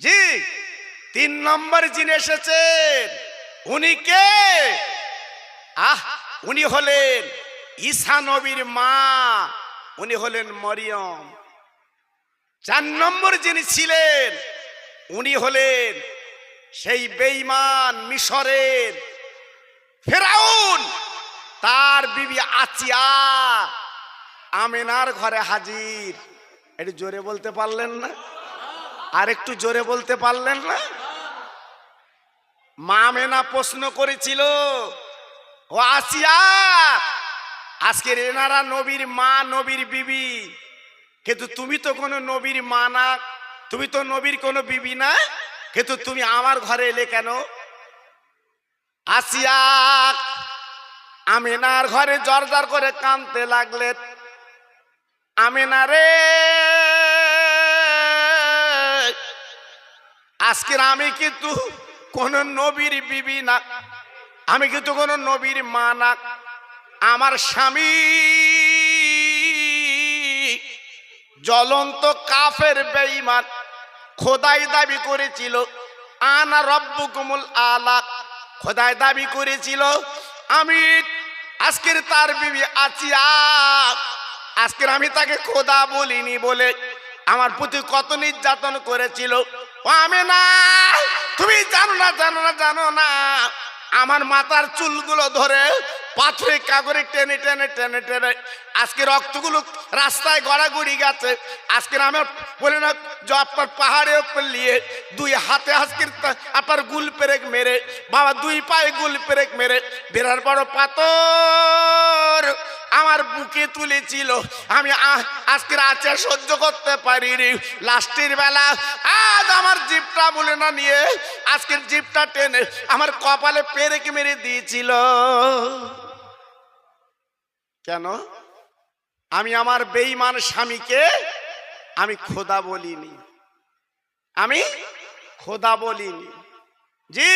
জি, 3 নম্বর যিনি এসেছেন উনি কে? উনি হলেন ঈসা নবীর মা, উনি হলেন মরিয়ম। 4 নম্বর যিনি ছিলেন উনি হলেন সেই বেঈমান মিশরের ফেরাউন, তার বিবি আসিয়া আমিনার ঘরে হাজির। একটু জোরে বলতে পারলেন না? আর একটু জোরে বলতে পারলেন না? মা আমিনা প্রশ্ন করেছিল, ও আসিয়া, আজকের এনারা নবীর মা নবীর বিবি, কিন্তু তুমি তো কোনো নবীর মা না, তুমি তো নবীর কোনো বিবি না, কিন্তু তুমি আমার ঘরে এলে কেন? আসিয়া আমিনার ঘরে জর্জর করে কাঁদতে লাগলেন। আমিনা রে, আজকের আমি কিন্তু কোন নবীর বিবি না, আমি কিন্তু কোন নবীর মা না। আমার স্বামী জ্বলন্ত কাফের বেঈমান, খোদাই দাবি করেছিল আনা রব্বুকুমুল আলা, খোদাই দাবি করেছিল আমি। আজকের তার বিবি আসিয়া, আজকের আমি তাকে খোদা বলিনি বলে আমার প্রতি কত নির্যাতন করেছিল। ও আমিনা, তুমি জানো না, জানো না, জানো না, আমার মাথার চুলগুলো ধরে পাথরে কাগরে টেনে টেনে টেনে টেনে আজকে রক্তগুলো রাস্তায় গড়াগড়ি গেছে। আজকের আমার বলে না যে আপনার পাহাড়ে উপর নিয়ে 2 হাতে আজকের আপনার গুল পেরেক মেরে, বাবা 2 পায়ে গুল পেরেক মেরে বিরাট বড় পাথর আমার বুকে তুলেছিল। আমি আজকের আছে সহ্য করতে পারিনি। লাস্টের বেলা আজ আমার জিভটা বলে না নিয়ে আজকের জিভটা টেনে আমার কপালে পেরেক মেরে দিয়েছিল। কেন? আমি আমার বেঈমান স্বামীকে আমি খোদা বলিনি, আমি খোদা বলিনি। জি,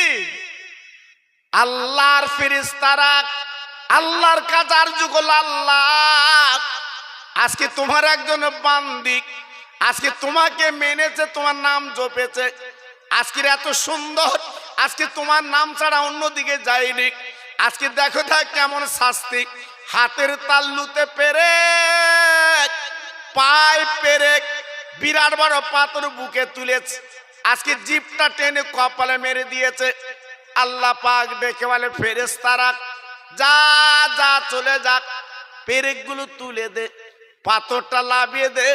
আল্লাহর ফেরেশতারা, আল্লাহর কাজার যুগল আল্লাহ আজকে তোমার একজন বান্দি, আজকে তোমাকে মেনেছে, তোমার নাম জপেছে, আজকের এত সুন্দর, আজকে তোমার নাম ছাড়া অন্যদিকে যায়নি। আজকে দেখো দেখ কেমন শাস্তি, হাতের তাল্লুতে পেরেক, পায়ে পেরেক, বিরাট বড় পাথর বুকে তুলেছে, আজকে জিভটা টেনে কপালে মেরে দিয়েছে। আল্লাহ পাক ডেকে বলে ফেরেশতারা, যা যা চলে যাক, পেরেকগুলো তুলে দে, পাথরটা লাভিয়ে দে,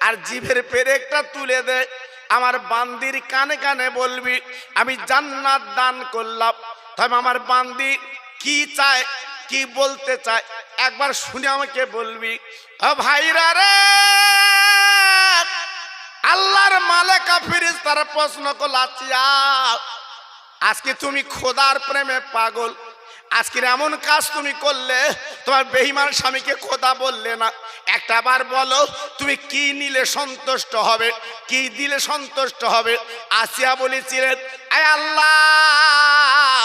আর জিভের পেরেকটা তুলে দে। আমার বান্দির কানে কানে বলবি আমি জান্নাত দান করলাম। তবে আমার বান্দি কি চায়, কি বলতে চায় একবার শুনে আমাকে বলবি। ও ভাইরা রে, আল্লাহর মালেকা ফেরেশতারা প্রশ্ন করল, আচ্ছা আজকে তুমি খোদার প্রেমে পাগল, আজকের এমন কাজ তুমি করলে, তোমার বেঈমান স্বামীকে খোদা বললে না, একটা বার বলো তুমি কি নিলে সন্তুষ্ট হবে, কি দিলে সন্তুষ্ট হবে? আসিয়া বলেছিলেন, আয় আল্লাহ,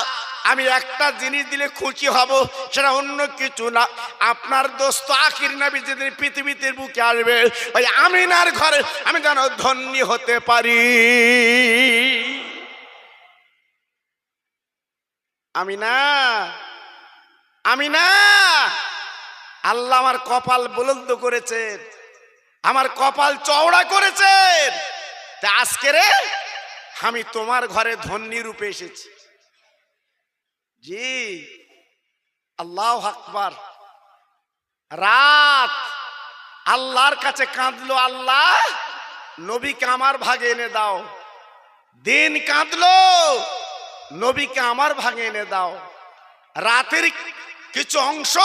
আমি একটা জিনিস দিলে খুশি হব, সেটা অন্য কিছু না, আপনার দোস্ত আখির নবী যেদিন পৃথিবীতে বুকে আসবে, ওই আমিনার ঘরে আমি যেন ধন্য হতে পারি। আমিনা, আমিনা, আল্লাহ আমার কপাল বুলন্দ করেছেন, আমার কপাল চওড়া করেছেন, তা আজকে রে আমি তোমার ঘরে ধন্যী রূপে এসেছি। জি, আল্লাহু আকবার। রাত আল্লাহর কাছে কাঁদলো, আল্লাহ নবীকে আমার ভাগে এনে দাও। দিন কাঁদলো, নবীকে আমার ভাগে এনে দাও। রাতের কিছু অংশ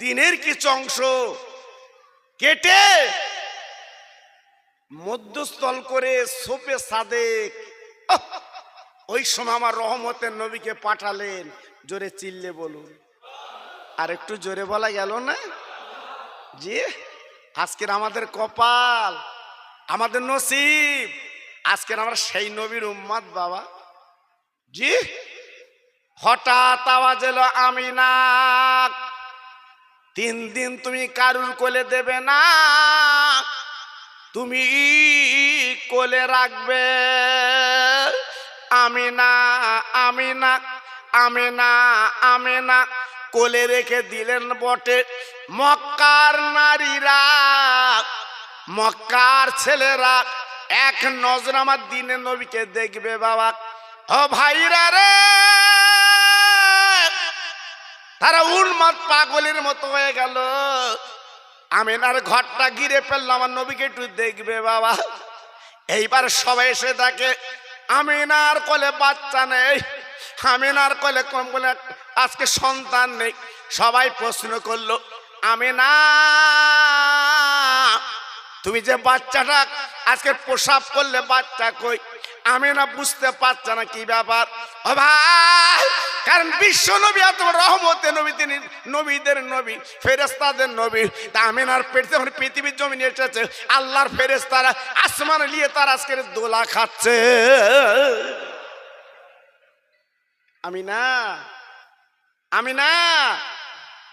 দিনের কিছু অংশ কেটে মধ্যস্থল করে সোপে সাদেক, ওই সময় আমার রহমতের নবীকে পাঠালেন। জোরে চিল্লে বলুন, আর একটু জোরে বলা গেল না? জি, আজকের আমাদের কপাল, আমাদের নসিব, আজকের আমরা সেই নবীর উম্মত বাবা। জি, হঠাৎ আওয়াজ এলো, আমিনা 3 দিন তুমি কারুর কোলে দেবে না, তুমি কোলে রাখবে। আমিনা আমিনা আমিনা আমিনা কোলে রেখে দিলেন বটে। মক্কার নারীরা, মক্কার ছেলেরা এক নজর আমার দিনে নবীকে দেখবে বাবা। ও ভাইরা রে, তারা উন্মাদ পাগলের মতো হয়ে গেল। আমিনার ঘরটা ঘিরে ফেললাম, আমার নবীকে একটু দেখবে বাবা। এইবার সবাই এসে দেখে আমিনার কোলে বাচ্চা নেই, আমিনার কোলে কম বলে আজকে সন্তান নেই। সবাই প্রশ্ন করলো, আমিনা তুমি যে বাচ্চাটা আজকে প্রসাব করলে, বাচ্চা কই? আমিনা বুঝতে পারছে না কি ব্যাপার। ও ভাই, কারণ বিশ্ব নবী এত রহমতের নবী, তিনি নবীদের নবী, ফেরেশতাদের নবী। তা আমিনার পেটে যখন পৃথিবীর জমিনে এসেছে, আল্লাহর ফেরেশতারা আসমানে নিয়ে তার আজকের দোলা খাচ্ছে। আমিনা আমিনা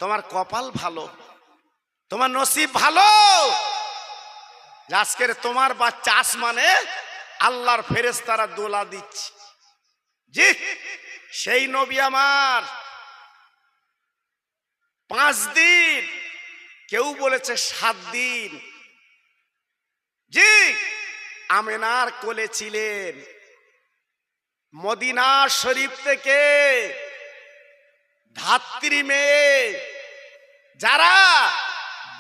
তোমার কপাল ভালো, তোমার নসিব ভালো, আজকের তোমার বাচ্চা আসমানে আল্লাহর ফেরেশতারা দোলা দিচ্ছে। জি, সেই নবী আমার 5 দিন, কেউ বলেছে 7 দিন, জি আমিনার কোলে ছিলেন। মদিনা শরীফ থেকে ধাত্রী মেয়ে যারা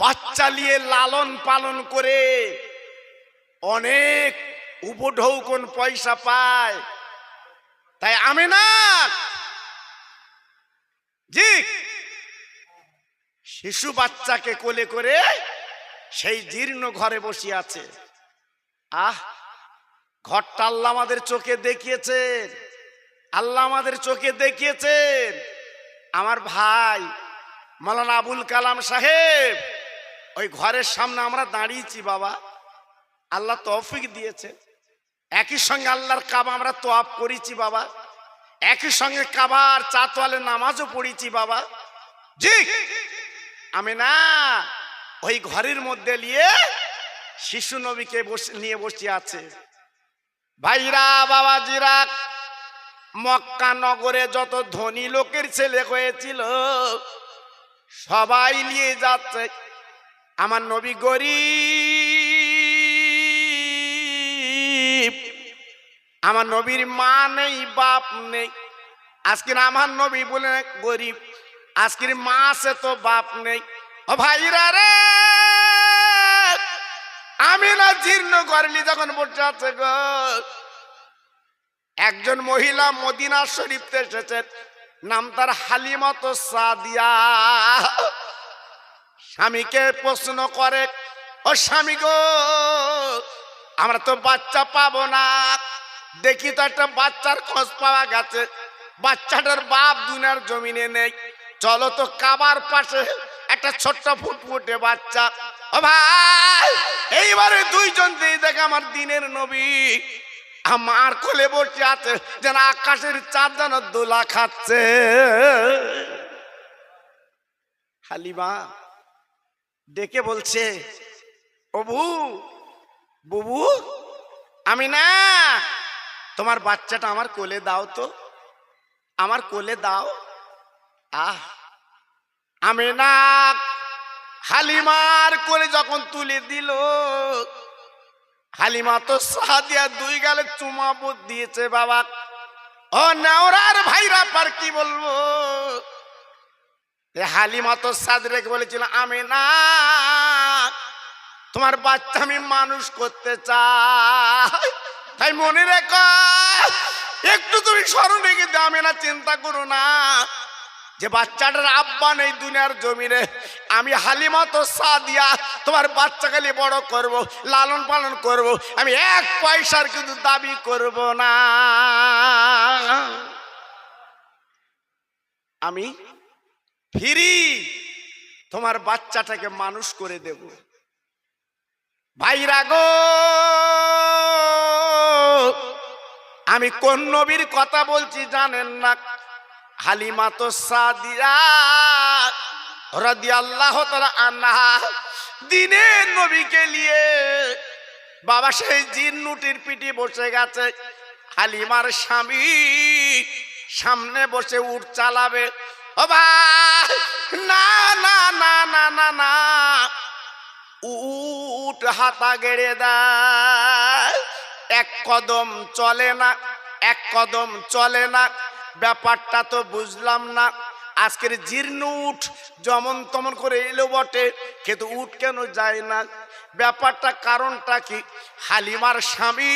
বাচ্চা নিয়ে লালন পালন করে অনেক উপঢৌকন পয়সা পায়, তাই আমিনা জি শিশু বাচ্চাকে কোলে করে সেই জীর্ণ ঘরে বসে আছে। আহ, ঘরটা আল্লাহ আমাদের চোখে দেখিয়েছেন, আল্লাহ আমাদের চোখে দেখিয়েছেন। আমার ভাই মাওলানা আবুল কালাম সাহেব, ওই ঘরের সামনে আমরা দাঁড়িয়েছি বাবা, আল্লাহ তৌফিক দিয়েছে। একই সঙ্গে আল্লাহর কাবা আমরা তোয়াফ করেছি বাবা, একই সঙ্গে কাবার চাতওয়ালে নামাজও পড়েছি বাবা। জি আমিনা ওই ঘরের মধ্যে নিয়ে শিশু নবীকে নিয়ে বসে আছে। ভাইরা বাবাজিরা, মক্কা নগরে যত ধনী লোকের ছেলে হয়েছিল সবাই নিয়ে যাচ্ছে। আমার নবী গরিব, আমার নবীর মা নেই, বাপ নেই। আজকের আমার নবী বলে গরিব, আজকের মা আছে তো বাপ নেই। ও ভাইরা রে, আমি না জীর্ণ করলি যখন বসে আছে গো, একজন মহিলা মদিনা শরীফ এসেছেন, নাম তার হালিমা সাদিয়া। স্বামীকে প্রশ্ন করে, ও স্বামী গো, আমরা তো বাচ্চা পাবো না, দেখি তো একটা বাচ্চার খোঁজ পাওয়া গেছে, বাচ্চাটার বাপ দুনিয়ার জমিনে নেই, চলো তো কাবার পাশে একটা ছোট্ট ফুটফুটে বাচ্চা। ও ভাই, এইবারে দুইজন দিয়ে দেখে আমার দিনের নবী আমার কোলে বসে আছে, যেন আকাশের চাঁদ যেন দোলা খাচ্ছে। হালিমা ডেকে বলছে, ওবু বুবু, আমি না, তোমার বাচ্চাটা আমার কোলে দাও তো, আমার কোলে দাও। আহ, আমি না হালিমার কোলে যখন তুলে দিল, হালিমা তো সাদিয়া 2 গালে চুমা দিয়েছে বাবা। ও নেওরার ভাইরা পার কি বলবো, হালিমা তো সাদরেকে বলেছিল, আমি না, তোমার বাচ্চা আমি মানুষ করতে চাই, তাই মনে রেখো, একটু তুমি স্মরণ রেখে দাও, আমি না চিন্তা করো না, যে বাচ্চাটার আব্বা নেই দুনিয়ার জমিনে, আমি হালিমা তো সাদিয়া তোমার বাচ্চা খালি বড় করব, লালন পালন করব, আমি এক পয়সার কিন্তু দাবি করব না, আমি ফ্রি তোমার বাচ্চাটাকে মানুষ করে দেব। ভাইরা গো, আমি কোন নবীর কথা বলছি জানেন না? হালিমা তো সাদিয়া রাদিয়াল্লাহু তাআলা আনহা দিনের নবীকে নিয়ে বাবা সেই জিন্নুটির পিঠে বসে গেছে। হালিমার স্বামী সামনে বসে উট চালাবে। ও ভাই, না না না না না না, উট হাতা গেড়ে দেয়, এক কদম চলে না, এক কদম চলে না। ব্যাপারটা তো বুঝলাম না। আজকের জীর্ণ উট যেমন তেমন করে এলো বটে, কিন্তু উট কেন যায় না? ব্যাপারটা কারণটা কি? হালিমার স্বামী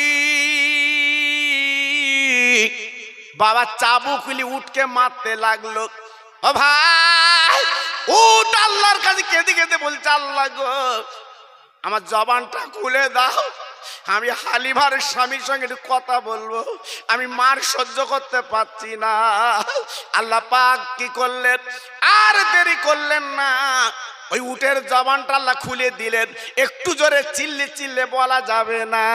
বাবা চাবুকলি উটকে মারতে লাগলো। ও ভাই, উট আল্লাহর কাছে কেঁদে কেঁদে বলছে, আল্লাহ গো, আমার জবানটা খুলে দাও, আমি হালিমার স্বামীর সঙ্গে একটু কথা বলবো, আমি মার সহ্য করতে পারছি না। আল্লাহ পাক কি করলেন? আর দেরি করলেন না, ওই উটের জবানটা আল্লাহ খুলে দিলেন। একটু জোরে চিল্লে চিল্লে বলা যাবে না।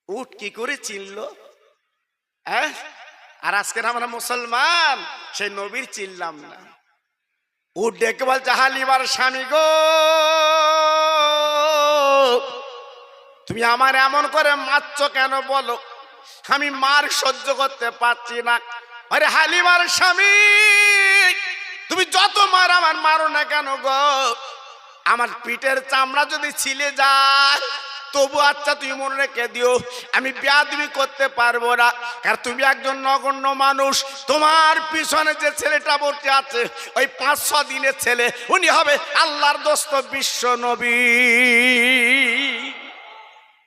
উট কি করে চিনল? আর আজকের আমরা মুসলমান সেই নবীর চিনলাম না। উট ডেকে বলছে, হালিমার স্বামী গো, তুমি আমার এমন করে মারছো কেন বলো? আমি মার সহ্য করতে পারছি না। আরে হালিমার স্বামী, তুমি যত মার আমার মারো না কেন গো, আমার পিঠের চামড়া যদি ছিলে যায় তবু আচ্ছা তুমি মনে রেখে দিও, আমি বেয়াদবি করতে পারবো না। কারণ তুমি একজন নগণ্য মানুষ, তোমার পিছনে যে ছেলেটা বসে আছে ওই 5-6 দিনের ছেলে, উনি হবে আল্লাহর দোস্ত বিশ্ব নবী।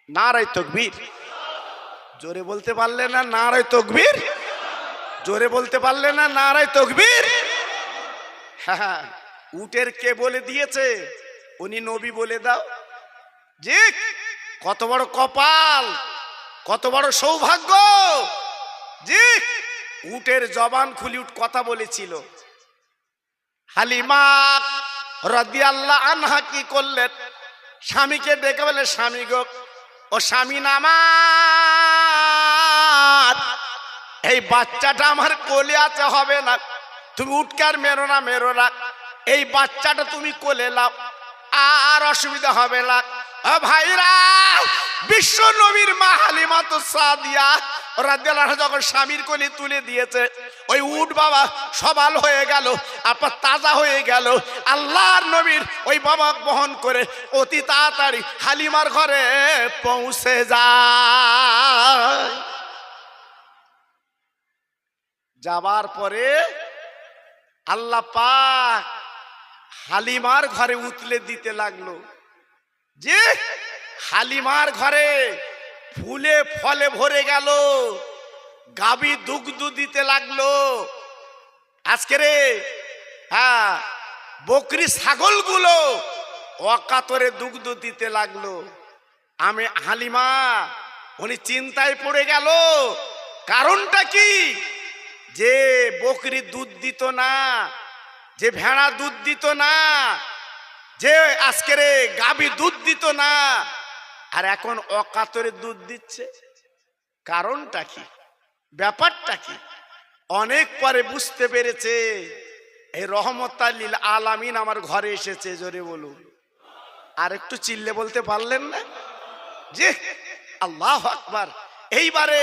নারায়ে তাকবীর। জোরে বলতে পারলে না নারায়ে তাকবীর? জোরে বলতে পারলে না নারায়ে তাকবীর? হ্যাঁ, উটের কে বলে দিয়েছে? উনি নবী বলে দাও। জি, কত বড় কপাল, কত বড় সৌভাগ্য। জি, উটের জবান খুলি উট কথা বলেছিল। হালিমা রাদিয়াল্লাহু আনহা কি করলেন? স্বামীকে ডেকে বলে, স্বামী গো, ও স্বামী আমার, এই বাচ্চাটা আমার কোলে আছে, হবে না, তুমি উটকে আর মেরো না, মেরো না, এই বাচ্চাটা তুমি কোলে লাও, আর অসুবিধা হবে না। ভাইরা, বিশ্ব নবীর মা হালিমা তো সাদিয়া রাদিয়াল্লাহু আনহা যখন স্বামীর কোলে তুলে দিয়েছে, ওই উট বাবা সবাল হয়ে গেল, আপনার তাজা হয়ে গেল। আল্লাহর নবীর ওই বাবা বহন করে অতি তাড়াতাড়ি হালিমার ঘরে পৌঁছে যায়। যাবার পরে আল্লাহ পাক হালিমার ঘরে উতলে দিতে লাগলো। যে হালিমার ঘরে ফুলে ফলে ভরে গেল, গাবি দুগ্ধ দিতে লাগলো। আজকে রে, হ্যাঁ, বকরি ছাগলগুলো অকাতরে দুগ্ধ দিতে লাগলো। আমি হালিমা উনি চিন্তায় পড়ে গেল। কারণটা কি? যে বকরি দুধ দিত না, যে ভেড়া দুধ দিত না, যে আজকের গাভী দুধ দিত না, আর এখন অকাতরে দুধ দিচ্ছে। কারণটা কি? ব্যাপারটা কি? অনেক পরে বুঝতে পেরেছে, এই রহমতাল লিল আলামিন আমার ঘরে এসেছে। জোরে বলুন। আর একটু চিল্লে বলতে পারলেন না? জি, আল্লাহু আকবার। এইবারে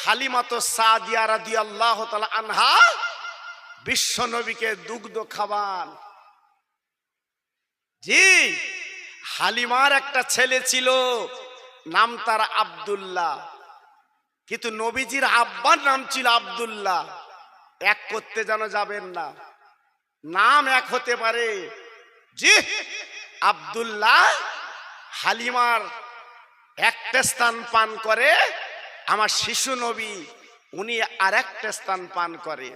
হালিমা তো সাদিয়া রাদিয়াল্লাহু তাআলা আনহা বিশ্ব নবীকে দুগ্ধ খাওয়ান। জি, হালিমার একটা ছেলে ছিল, নাম তার আব্দুল্লাহ, কিন্তু নবীজির আব্বার নাম ছিল আব্দুল্লাহ। এক করতে যেন যাবেন না, নাম এক হতে পারে। জি, আব্দুল্লাহ হালিমার একটা স্থান পান করে, আমার শিশু নবী উনি আর একটা স্থান পান করে।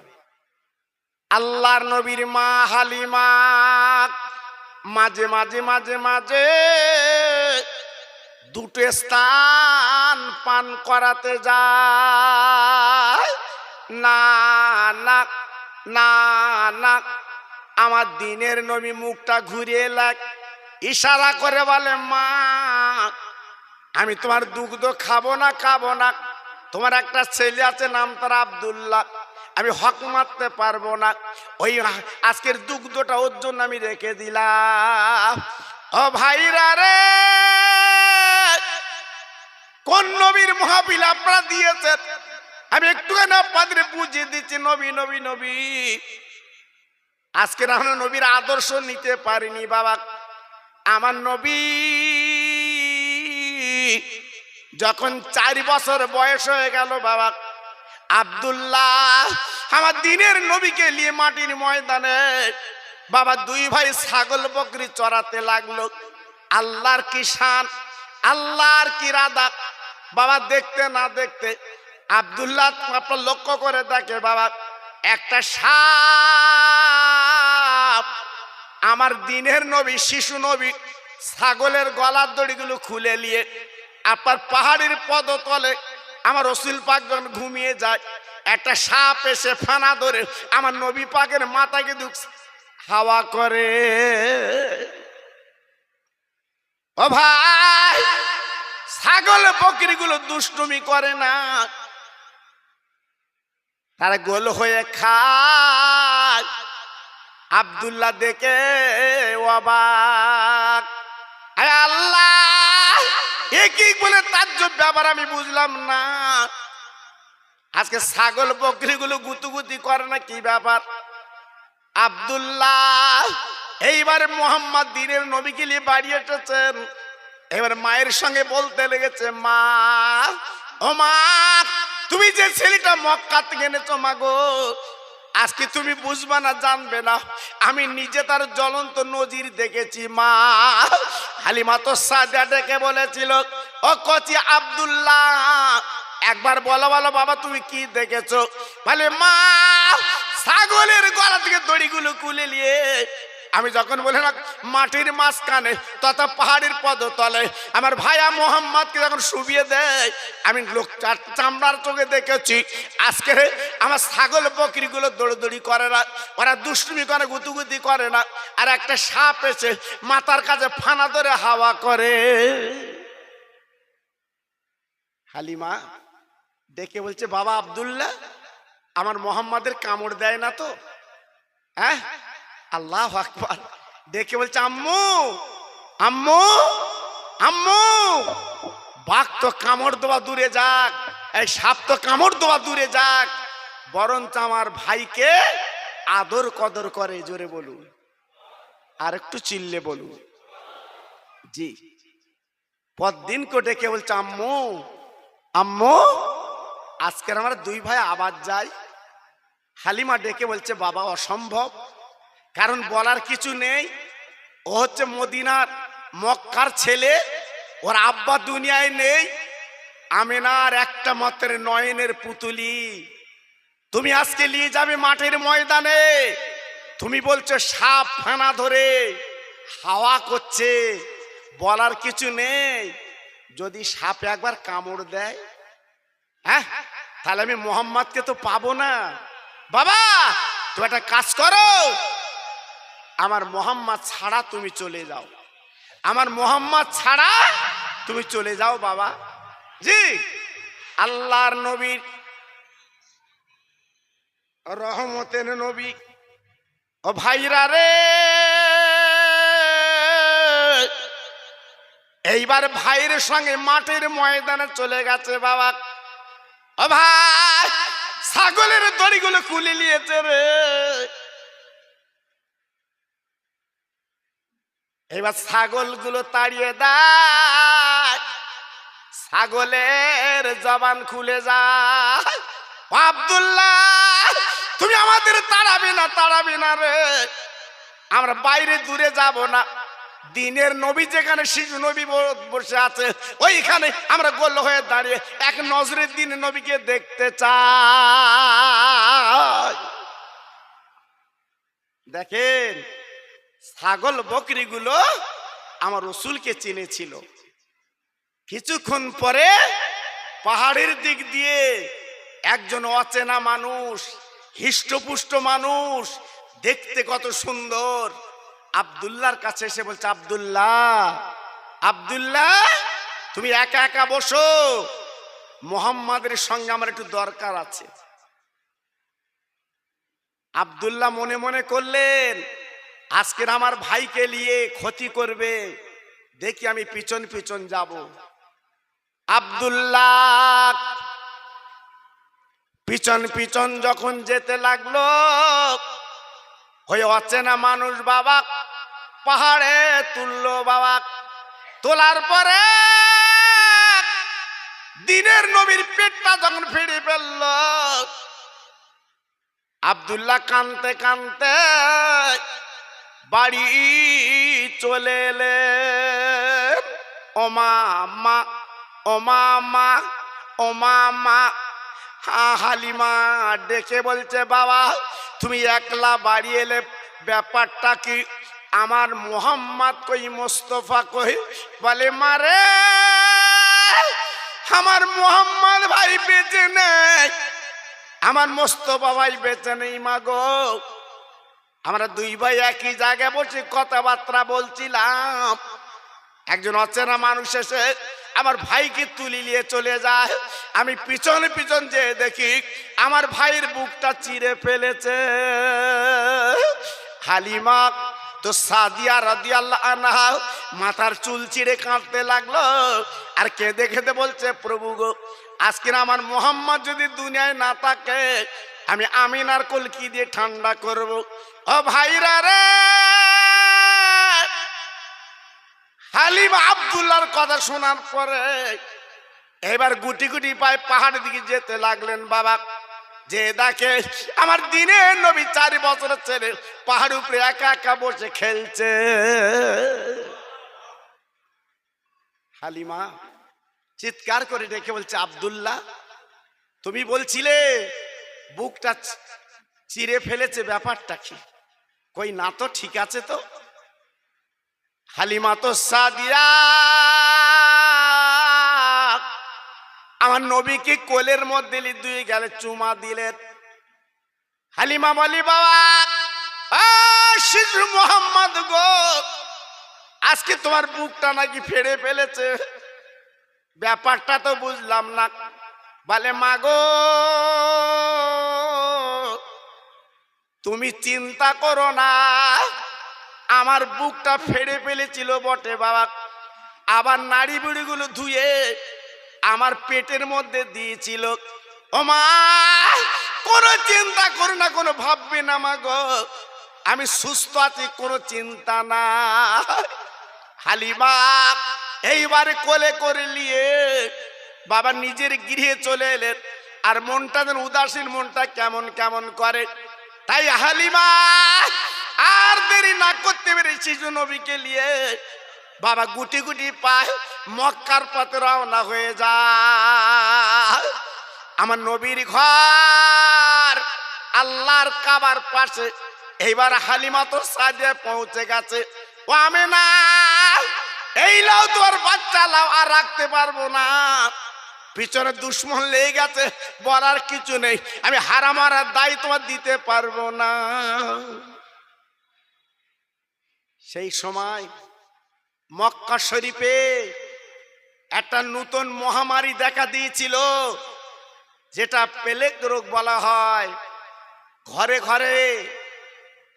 আল্লাহর নবীর মা হালিমা মাঝে মাঝে মাঝে মাঝে দুটো স্থান পান করাতে যায়। না না না না, আমার দিনের নবী মুখটা ঘুরিয়ে লাগ ইশারা করে বলে, মা আমি তোমার দুগ্ধ খাবো না খাবো না, তোমার একটা ছেলে আছে নাম তার আব্দুল্লাহ, আমি হক মারতে পারবো না, ওই আজকের দুগ্ধটা ওর জন্য আমি রেখে দিলাম। ও ভাইরা রে, কোন নবীর মাহফিল আপনারা দিয়েছেন আমি একটুখানি আপনাদের বুঝিয়ে দিচ্ছি। নবী নবী নবী, আজকে আমরা নবীর আদর্শ নিতে পারিনি বাবা। আমার নবী যখন 4 বছর বয়স হয়ে গেল বাবা, আব্দুল্লাহ আমার দিনের নবীকে নিয়ে মাটির ময়দানে বাবা 2 ভাই ছাগল বকরি চড়াতে লাগলো। আল্লাহর কি শান, আল্লাহর কি রাদা বাবা। দেখতে না দেখতে আব্দুল্লাহ আপনার লক্ষ্য করে দেখে বাবা, একটা সাপ আমার দিনের নবী শিশু নবী ছাগলের গলার দড়িগুলো খুলে নিয়ে আপনার পাহাড়ের পদতলে আমার রসুল পাক যখন ঘুমিয়ে যায়, একটা সাপ এসে ফানা ধরে আমার নবী পাকের মাথাকে হাওয়া করে। ও ভাই, ছাগল বকরিগুলো দুষ্টুমি করে না, তারা গোল হয়ে খায়। আব্দুল্লাহ দেখে অবাক, আরে আল্লাহ এ কি বলে তাজ্জব ব্যাপার আমি বুঝলাম না। আজকে ছাগল বকরিগুলো গুতুগুতি করে না, কি ব্যাপার? আব্দুল্লাহ এইবার মোহাম্মদ দিনের নবীকে নিয়ে বাড়ি এসেছেন। এবার মায়ের সঙ্গে বলতে লেগেছে, মা ও মা, তুমি যে ছেলেটা মক্কা থেকে এনেছো মা গো, আজকে তুমি বুঝবা না জানবে না, আমি নিজে তার জ্বলন্ত নজির দেখেছি মা। হালিমা তো সাদিয়া ডেকে বলেছিল, ও কচি আব্দুল্লাহ একবার বলো বলো বাবা তুমি কি দেখেছো? বলে মা ছাগলের গলা থেকে দড়িগুলো খুলে নিয়ে আমি যখন বলে না মাটির মাঝখানে তথা পাহাড়ের পদতলে আমার ভাইয়া মোহাম্মদকে যখন শুবিয়ে দেয়, আমি লোক চামড়ার চোখে দেখেছি। আজকে আমার ছাগল বকরিগুলো দৌড়দৌড়ি করে না, ওরা দুষ্টুমি করে গুতুগুতি করে না, আর একটা সাপ এসে মাথার কাছে ফানা ধরে হাওয়া করে। হালিমা ডেকে বলছে, বাবা আব্দুল্লাহ আমার মোহাম্মদের কামড় দেয় না তো? হ্যাঁ, আল্লাহু আকবার। ডেকে বলছে, আম্মু আম্মু আম্মু, বাঘ তো কামড় দেওয়া দূরে যাক, এই সাপ তো কামড় দেওয়া দূরে যাক, বরঞ্চ আমার ভাইকে আদর কদর করে। জোরে বলুন, আর একটু চিল্লে বলুন। জি, পরদিন কো ডেকে বলছে, আম্মু আম্মু আজকের আমার 2 ভাই আবার যায়। হালিমা ডেকে বলছে, বাবা অসম্ভব, কারণ বলার কিছু নেই, ও হচ্ছে মদিনার মক্কার ছেলে, ওর আব্বা দুনিয়ায় নেই, আমেনার একটা মাত্র নয়নের পুতুলি। তুমি আজকে নিয়ে যাবে মাঠের ময়দানে, তুমি বলছো সাপ ফানা ধরে হাওয়া করছে, বলার কিছু নেই, যদি সাপ একবার কামড় দেয়, হ্যাঁ তাহলে আমি মোহাম্মদকে তো পাবো না। বাবা তুমি একটা কাজ করো, আমার মোহাম্মদ ছাড়া তুমি চলে যাও, আমার মোহাম্মদ ছাড়া তুমি চলে যাও বাবা। জি, আল্লাহর নবীর রহমতের নবী। ও ভাইরা রে, এইবার ভাইয়ের সঙ্গে মাঠের ময়দানে চলে গেছে বাবা। ও ভাই, ছাগলের দড়িগুলো খুলে নিয়েছে রে। এবার ছাগলগুলো তাড়িয়ে দেয়, ছাগলের জবান খুলে যায়। আব্দুল্লাহ তুমি আমাদের তাড়াবি না রে, আমরা বাইরে দূরে যাব না, দিনের নবী যেখানে শিশু নবী বসে আছে ওইখানে আমরা গোল হয়ে দাঁড়িয়ে এক নজরে দিনের নবীকে দেখতে চাই। দেখেন ছাগল বকরিগুলো আমার রসুলকে চিনেছিল। কিছুক্ষণ পরে পাহাড়ের দিক দিয়ে একজন অচেনা মানুষ, হৃষ্টপুষ্ট মানুষ, দেখতে কত সুন্দর, আব্দুল্লাহর কাছে এসে বলছে, আব্দুল্লাহ, আব্দুল্লাহ তুমি একা একা বসো, মুহাম্মাদের সঙ্গে আমার একটু দরকার আছে। আব্দুল্লাহ মনে মনে করলেন আজকের আমার ভাইকে নিয়ে ক্ষতি করবে, দেখি আমি পিছন পিছন যাব। আব্দুল্লাহ পিছন পিছন যখন যেতে লাগলো, ওই অচেনা মানুষ বাবা পাহাড়ে তুললো। বাবা তোলার পরে দিনের নবীর পেটটা যখন ফিরে ফেলল, আব্দুল্লাহ কাঁদতে কাঁদতে বাড়ি চলে এলেন। ওমা মা, ওমা মা, ওমা মা। হালিমা ডেকে বলছে, বাবা তুমি একলা বাড়ি এলে, ব্যাপারটা কি? আমার মোহাম্মদ কই, মোস্তফা কই? বলে মারে আমার মোহাম্মদ ভাই বেঁচে নেই, আমার মোস্তফা ভাই বেঁচে নেই। মাগো আমরা দুই ভাই একই জায়গায় বসে কথাবার্তা বলছিলাম, একজন অচেনা মানুষ এসে আমার ভাইকে তুলি নিয়ে চলে যায়। আমি পিছনে পিছন যে দেখি আমার ভাইয়ের বুকটা চিরে ফেলেছে। হালিমা তো সাদিয়া রাদিয়াল্লাহু আনহা মাথার চুল চিরে কাঁদতে লাগলো আর কেঁদে কেঁদে বলছে, প্রভু গো আজকে আমার মোহাম্মদ যদি দুনিয়ায় না থাকে, আমি আমিনার কোল কি দিয়ে ঠান্ডা করব? ও ভাইরা রে, হালিমা আব্দুল্লাহর কথা শোনার পরে এবার গুটি গুটি পায়ে পাহাড়ের দিকে যেতে লাগলেন। বাবা যে দেখে আমার দিনের নবী 4 বছরের ছেলে পাহাড় উপরে একা একা বসে খেলছে। হালিমা চিৎকার করে ডেকে বলছে, আব্দুল্লাহ তুমি বলছিলে বুকটা চিরে ফেলেছে, ব্যাপারটা কি? কই না তো, ঠিক আছে তো? হালিমা তো সাদিয়া আমার নবীকে কোলের মধ্যে দুই গেলে চুমা দিলেন। হালিমা বলি, বাবা শিশু মোহাম্মদ গো, আজকে তোমার বুকটা নাকি ফেড়ে ফেলেছে, ব্যাপারটা তো বুঝলাম না। বলে মাগো তুমি চিন্তা করো না, আমার বুকটা ফেড়ে ফেলেছিল বটে বাবা, আবার নাড়ি বুড়িগুলো ধুয়ে আমার পেটের মধ্যে দিয়েছিল। ও মা কোনো চিন্তা করো না, কোনো ভাববে না মা গো, আমি সুস্থ আছি, কোনো চিন্তা না। হালিমা এইবারে কোলে করে নিয়ে বাবা নিজের গৃহে চলে এলেন। আর মনটা যেন উদাসীন, মনটা কেমন কেমন করে। তাই হালিমা আর দেরি না করতে পেরে শিশু নবীকে নিয়ে বাবা গুটি গুটি পায় মক্কার পথে রওনা হয়ে যায়। আমার নবীর ঘর আল্লাহর কাবার পাশে। এইবার হালিমা তো সাদিয়া পৌঁছে গেছে। ও আমেনা, এই লাও তোর বাচ্চা লাও, আর রাখতে পারবো না, পিছনে দুশ্মন লেগে গেছে, বলার কিছু নেই, আমি হারাম হারার দায় তোমার দিতে পারবো না। সেই সময় মক্কা শরীফে একটা নতুন মহামারী দেখা দিয়েছিল, যেটা প্লেগ রোগ বলা হয়। ঘরে ঘরে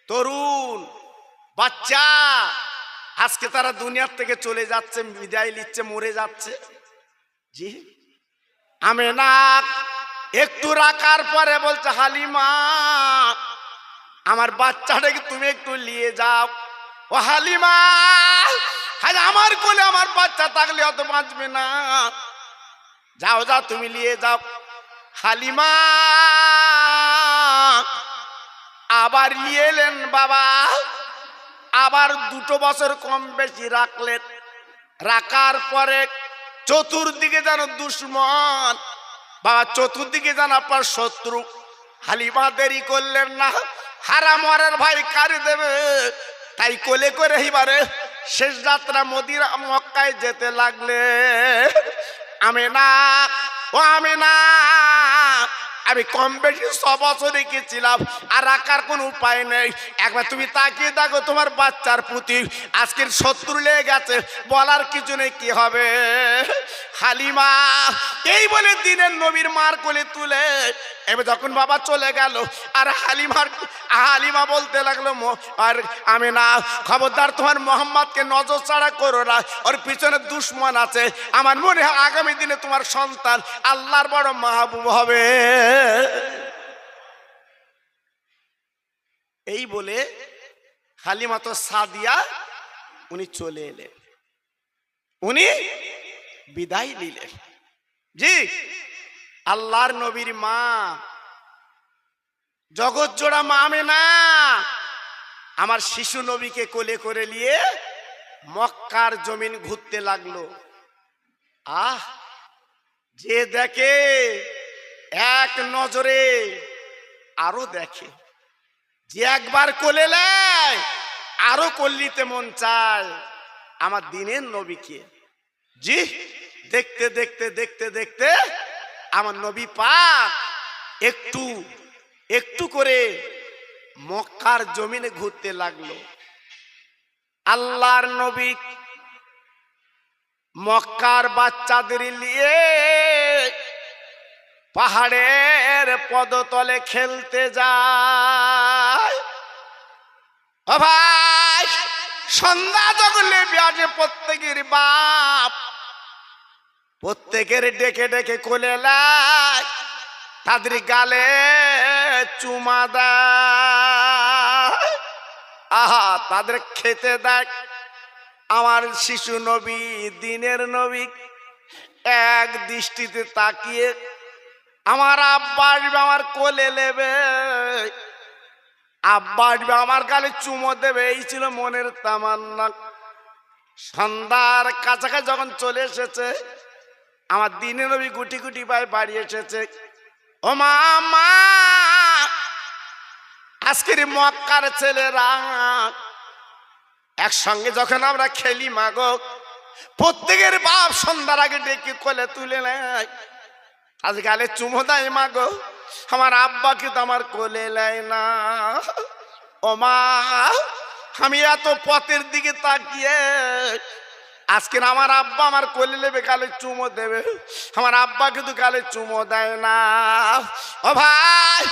তরুণ বাচ্চা আজকে তারা দুনিয়ার থেকে চলে যাচ্ছে, বিদায় নিচ্ছে, মরে যাচ্ছে। জি আমেনা একটু রাখার পরে বলছে, হালিমা আমার বাচ্চাটাকে তুমি একটু নিয়ে যাও। ও হালিমা, আমার কোলে আমার বাচ্চা থাকলে অত বাঁচবে না, যাও যাও তুমি নিয়ে যাও। হালিমা আবার নিয়ে এলেন বাবা আবার 2 বছর কম বেশি রাখলেন। রাখার পরে চতুর্দিকে যেন দুশ্মন, বাবা চতুর্দিকে যেন আপনার শত্রু। হালিমা দেরি করলেন না, হারাম ওয়ারের ভাই কারি দেবে, তাই কোলে করে এবারে শেষ যাত্রা মদিনা মক্কায় যেতে লাগলে। আমিনা, ও আমিনা, আমি কম বেশি 6 বছর রেখেছিলাম, আর রাখার কোনো উপায় নেই। একবার তুমি তাকিয়ে দেখো তোমার বাচ্চার প্রতি, আজকের শত্রু লেগে গেছে, বলার কিছু নেই কি হবে। হালিমা এই বলে দিনের নবীর মার কোলে তুলে এবার যখন বাবা চলে গেল, আর হালিমা বলতে লাগলো, আর আমি না, খবরদার তোমার মোহাম্মদকে নজর ছাড়া করো না, ওর পিছনে দুশ্মন আছে। আমার মনে হয় আগামী দিনে তোমার সন্তান আল্লাহর বড় মাহবুব হবে। এই বলে হালিমা তো সাদিয়া উনি চলে এলেন, উনি বিদায় নিলেন। জি, আল্লাহর নবীর মা, জগৎ জোড়া মা আমেনা আমার শিশু নবীকে কোলে করে নিয়ে মক্কার জমিন ঘুরতে লাগলো। যে দেখে এক নজরে আরো দেখে, যে একবার কোলে নেয় আরো কল্লিতে মন চায় আমার দিনের নবীকে। জি, দেখতে দেখতে দেখতে দেখতে আমার নবী পাক একটু একটু করে মক্কার জমিনে ঘুরতে লাগলো। আল্লাহর নবী মক্কার বাচ্চাদের নিয়ে পাহাড়ের পদতলে খেলতে যায়। ও ভাই, সন্ধ্যা যখন লেবে আসে, প্রত্যেকের বাপ প্রত্যেকের ডেকে ডেকে কোলে নেয়, তাদের গালে চুমা দেয়, তাদের খেতে দেয়। আমার শিশু নবী, দিনের নবী এক দৃষ্টিতে তাকিয়ে আমার আব্বা আসবে, আমার কোলে নেবে, আব্বা আসবে, আমার গালে চুমো দেবে, এই ছিল মনের তামান্না। সন্ধ্যার কাছাকাছি যখন চলে এসেছে, আমার দিনের নবী গুটি গুটি পায়ে বাড়ি এসেছে। ও মা, মা, আজকের মক্কার ছেলেরা একসঙ্গে যখন আমরা খেলি মাগো, প্রত্যেকের বাপ সন্ধ্যার আগে ডেকে কোলে তুলে নেয়, আজ গালে চুমো দেয় মাগো, আমার আব্বা কিন্তু আমার কোলে নেয় না। ও মা, আমি এত পথের দিকে তাকিয়ে আজকের আমার আব্বা আমার কোলে নেবে, গালে চুমো দেবে, আমার আব্বা কিন্তু গালে চুমো দেয় না। ও ভাই,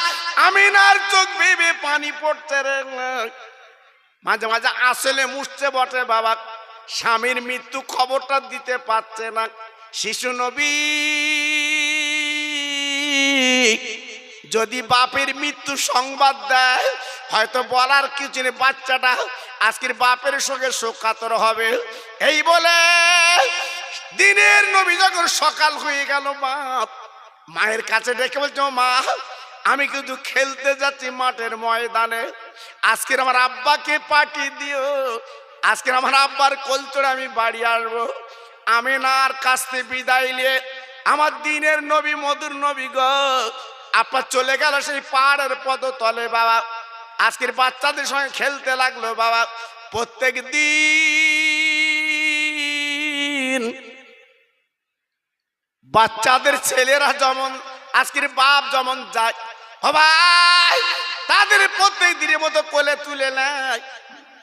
আমিনার চোখ বেয়ে পানি পড়ছে রে, মাঝে মাঝে আসলে মুছছে বটে বাবা, স্বামীর মৃত্যু খবরটা দিতে পারছে না। শিশু নবী যদি বাপের মৃত্যু সংবাদ দেয়, হয়তো বলার কিছু নেই, বাচ্চাটা আজকের বাপের সঙ্গে শোকাতর হবে। এই বলে দিনের নবী যখন সকাল হয়ে গেল, বাপ মায়ের কাছে ডেকে বলছে, মা, আমি কিন্তু খেলতে যাচ্ছি মাঠের ময়দানে, আজকের আমার আব্বাকে পাঠিয়ে দিও, আজকের আমার আব্বার কোল চড়ে আমি বাড়ি আসবো। আমিনার কাছ থেকে বিদায় নিয়ে আমার দিনের নবী, মধুর নবী গো, আপনার চলে গেল সেই পাহাড়ের পদতলে বাবা, আজকের বাচ্চাদের সঙ্গে খেলতে লাগলো বাবা। প্রত্যেক দিন বাচ্চাদের ছেলেরা যেমন আজকের বাপ যেমন যায়, ও ভাই, তাদের প্রত্যেক দিনের মতো কোলে তুলে নেয়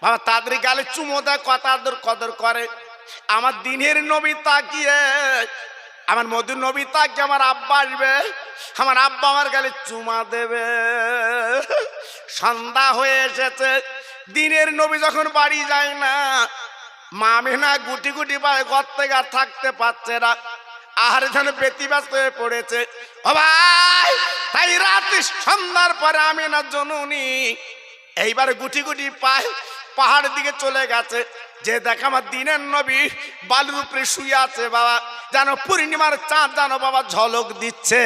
বাবা, তাদের গালে চুমো দেয়, কথা কদর করে। আমার দিনের নবী তাকিয়ে, আমার মধুর নবী তাকিয়ে আমার আব্বা আসবে, আমার আব্বা আমার গালে চুমা দেবে। সন্ধ্যা হয়ে এসেছে, দিনের নবী যখন বাড়ি যায় না, মা আমিনা গুটি গুটি পায়ে ঘর থেকে আর থাকতে পারছে না, আহারে যেন ব্যতিব্যস্ত হয়ে পড়েছে। ও ভাই, তাই রাতে সন্ধ্যার পরে আমিনা জননী এইবার গুটি গুটি পায়ে পাহাড়ের দিকে চলে গেছে, যে দেখ আমার দিনের নবী বালুর উপরে শুয়ে আছে বাবা, যেন পূর্ণিমার চাঁদ যেন বাবা ঝলক দিচ্ছে।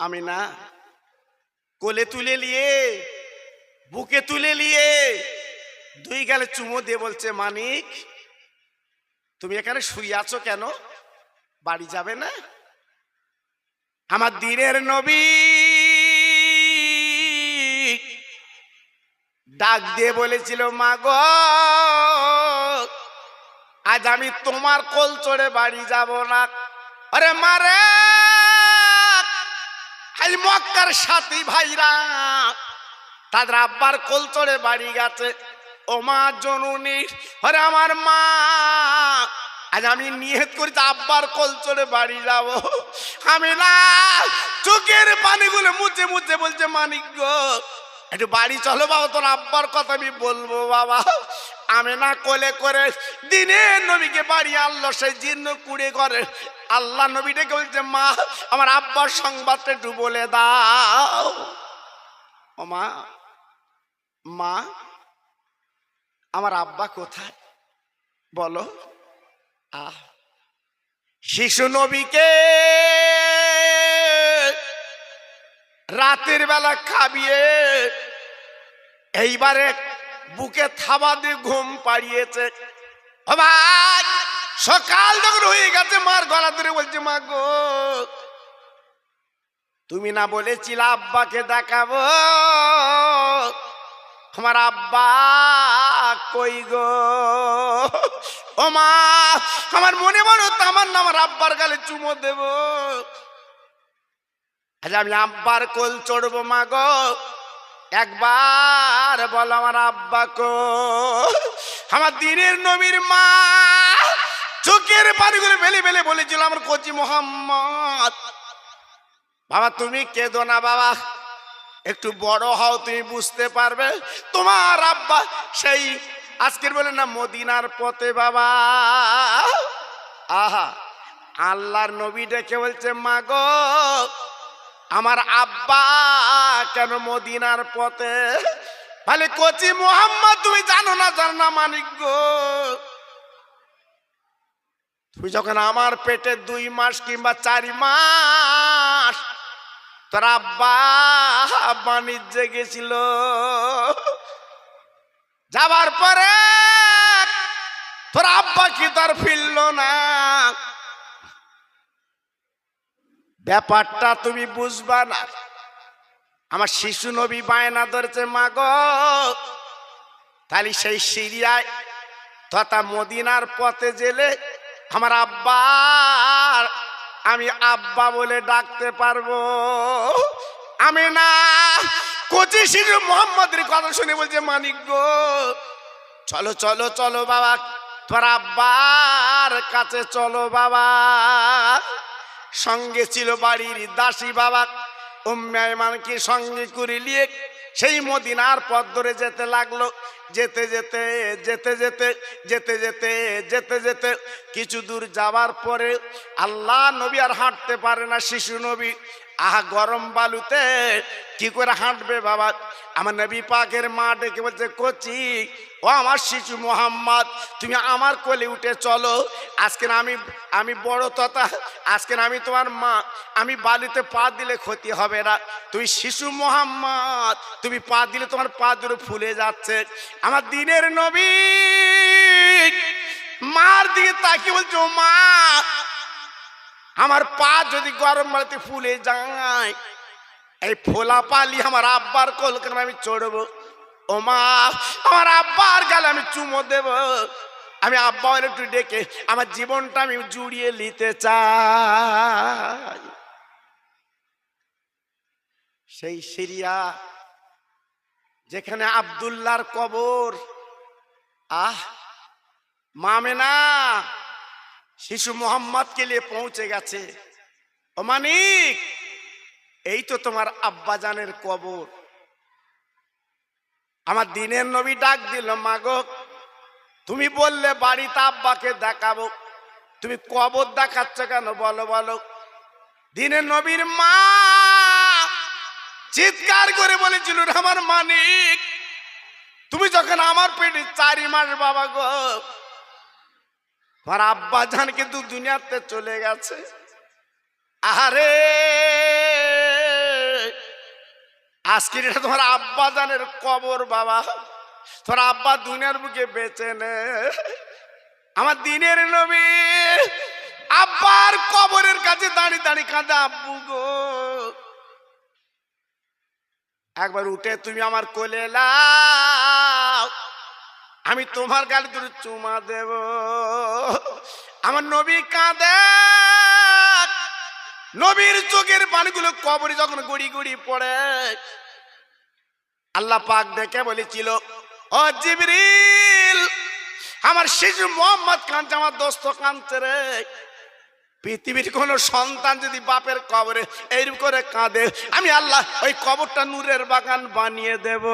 আমি না কোলে তুলে নিয়ে বুকে তুলে নিয়ে দুই গালে চুমো দিয়ে বলছে, মানিক তুমি এখানে শুয়ে আছো কেন, বাড়ি যাবে না? আমার দিনের নবী ডাক দিয়ে বলেছিল, মা গো আজ আমি তোমার কোল চড়ে বাড়ি যাব না। আরে মারে, আজ মক্কার সাথী ভাইরা তাদের আব্বার কোল চড়ে বাড়ি গেছে। ও মা জননী, আরে আমার মা, আজ আমি নিয়ত করেছি আব্বার কোল চড়ে বাড়ি যাব। আমি না, চোখের পানিগুলো মুছে মুছে বলছে, মানিক গো একটু বাড়ি চলো বাবা, তোর আব্বার কথা আমি বলবো বাবা। আমি না কোলে করে দিনের নবীকে বাড়ি আনলো, সেই জীর্ণ কুড়ে করে আল্লাহ নবী ডেকে বলছে, মা আমার আব্বার সংবাদটা একটু বলে দাও। ও মা, মা আমার আব্বা কোথায় বলো। শিশু নবীকে রাতের বেলা খাবিয়ে এইবারে বুকে থাবা দিয়ে ঘুম পাড়িয়েছে। ও ভাই, সকাল যখন হয়ে গেছে মার গলা ধরে বলছে, মা গো তুমি না বলেছিলে আব্বাকে দেখাবো, আমার আব্বা কই গো। ও মা, আমার মনে মনে আমার না আমার আব্বার গালে চুমো দেব, আজ আমি আব্বার কোল চড়বো। মা গো একবার বল আমার আব্বা কো। আমার দিনের নবীর মা চোখের পানিগুলো বেলে বেলে বলেছিল, আমার কচি মোহাম্মদ বাবা তুমি কেঁদো না বাবা, একটু বড় হও তুমি বুঝতে পারবে তোমার আব্বা সেই আজকের বলে না মদিনার পথে বাবা। আহা, আল্লাহর নবী ডেকে বলছে, মা গো আমার আব্বা কেন মদিনার পথে? বলে কচি মোহাম্মদ তুমি জানো না, জানো না মানিক গো, তুমি যখন আমার পেটে 2 মাস কিংবা 4 মাস তোর আব্বা বাণিজ্যে গেছিল, যাবার পরে তোর আব্বা কি তার ফিরল না, ব্যাপারটা তুমি বুঝবা না। আমার শিশু নবী বায়না ধরেছে, মা গো তাহলে সেই সিরিয়ায় তথা মদিনার পথে জেলে আমার আব্বা আমি আব্বা বলে ডাকতে পারবো। আমি না কচি শিশু মোহাম্মদের কথা শুনে বলছে, মানিক গো চলো চলো চলো বাবা, তোর আব্বার কাছে চলো বাবা। সঙ্গে ছিল বাড়ির দাসী বাবা, উম্মে আইমানকে সঙ্গে করে নিয়ে সেই মদিনার পথ ধরে যেতে লাগলো। যেতে যেতে যেতে যেতে যেতে যেতে যেতে যেতে কিছু দূর যাওয়ার পরে আল্লাহ নবী আর হাঁটতে পারে না। শিশু নবী আহা গরম বালুতে কি করে হাঁটবে বাবা। আমার নবী পাকের মা ডেকে বলছে, কচি ও আমার শিশু মোহাম্মদ তুমি আমার কোলে উঠে চলো, আজকে আমি বড় তথা আজকে আমি তোমার মা, আমি বালিতে পা দিলে ক্ষতি হবে না। তুমি শিশু মোহাম্মদ তুমি পা দিলে তোমার পা দুটো ফুলে যাচ্ছে। আমার দিনের নবী মার দিকে তাকিয়ে বলছে, ও মা আমার পা যদি গরম বালিতে ফুলে যায়, এই ফোলা পালি আমার আব্বার কোলকে আমি চড়বো। ও মা আমার আব্বার গালে আমি চুমো দেব, আমি আব্বা একটু ডেকে আমার জীবনটা আমি জুড়িয়ে নিতে চাই। সেই সিরিয়া যেখানে আব্দুল্লাহর কবর, মামেনা শিশু মোহাম্মদকে নিয়ে পৌঁছে গেছে। ও মানিক এই তো তোমার আব্বাজানের কবর। আমার দিনের নবী ডাক দিল, মাগো তুমি বললে বাড়িতে আব্বাকে দেখাবো, তুমি কবর দেখাচ্ছ কেন বলো বলো। দিনের নবীর মা চিৎকার করে বলেছিল, আমার মানিক তুমি যখন আমার পেটে 4 মাস বাবা গো, আমার আব্বা জান কিন্তু দুনিয়াতে চলে গেছে। আহারে আজকে এটা তোমার আব্বা জানের কবর বাবা। তোর আব্বা দুনিয়ার বুকে বেঁচে নে। আমার দিনের নবী আব্বার কবরের কাছে দাঁড়িয়ে দাঁড়িয়ে কাঁদে, আব্বু গো একবার উঠে তুমি আমার কোলে লাও, আমি তোমার গালে দুটো চুমা দেব। আমার নবী কাঁদে, নবীর চোখের পানিগুলো কবরে যখন গড়ি গড়ি পড়ে, আল্লাহ পাক ডেকে বলেছিল, ও জিবরিল, আমার শিশু মোহাম্মদ কাঁদছে, আমার দোস্ত কাঁদছে রে। পৃথিবীর কোন সন্তান যদি বাপের কবরে এইরকম করে কাঁদে, আমি আল্লাহ ওই কবরটা নূরের বাগান বানিয়ে দেব।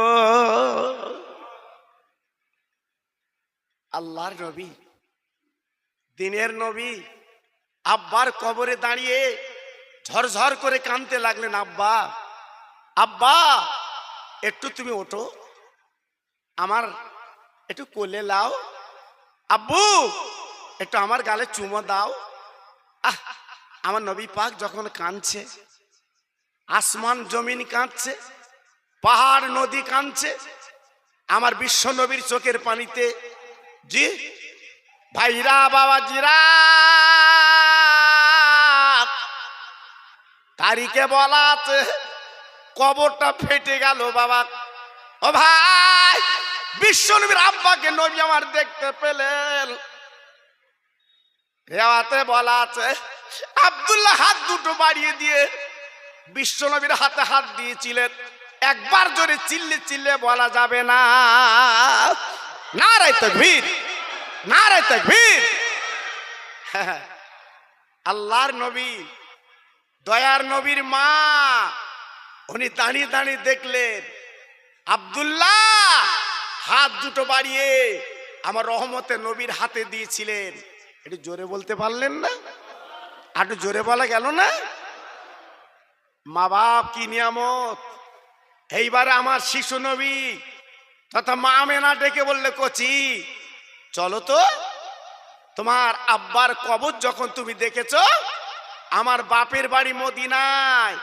আল্লাহর নবী, দিনের নবী আব্বার কবরে দাঁড়িয়ে ঝরঝর করে কাঁদতে লাগলেন, আব্বা আব্বা একটু তুমি ওঠো, আমার একটু কোলে লাও, আব্বু একটু আমার গালে চুমো দাও। আমার নবী পাক যখন কাঁদছে, আসমান জমিন কাঁদছে, পাহাড় নদী কাঁদছে, আমার বিশ্ব নবীর চোখের পানিতে জি ভাইরা বাবাজিরা তারিখে বলা আছে কবরটা ফেটে গেল বাবা। ও ভাই, বিশ্ব নবীর আব্বাকে নবী আমার দেখতে পেলেন। রেওয়াতে বলা আছে আব্দুল্লাহ হাত দুটো বাড়িয়ে দিয়ে বিশ্ব নবীর হাতে হাত দিয়েছিলেন। একবার জোরে চিল্লে চিল্লে বলা যাবে না, নারে তাকবীর, নারে তাকবীর। আল্লাহর নবী, দয়ার নবীর মা, উনি দাঁড়িয়ে দাঁড়িয়ে দেখলেন আব্দুল্লাহ হাত দুটো বাড়িয়ে আমার রহমতে নবীর হাতে দিয়েছিলেন। একটু জোরে বলতে পারলেন না? একটু জোরে বলা গেল না? মা বাপ কি নিয়ামত। এইবারে আমার শিশু নবী তথা মা আমেনা ডেকে বললে, কচি চলো তো, তোমার আব্বার কবর যখন তুমি দেখেছো, আমার বাপের বাড়ি মদিনায়,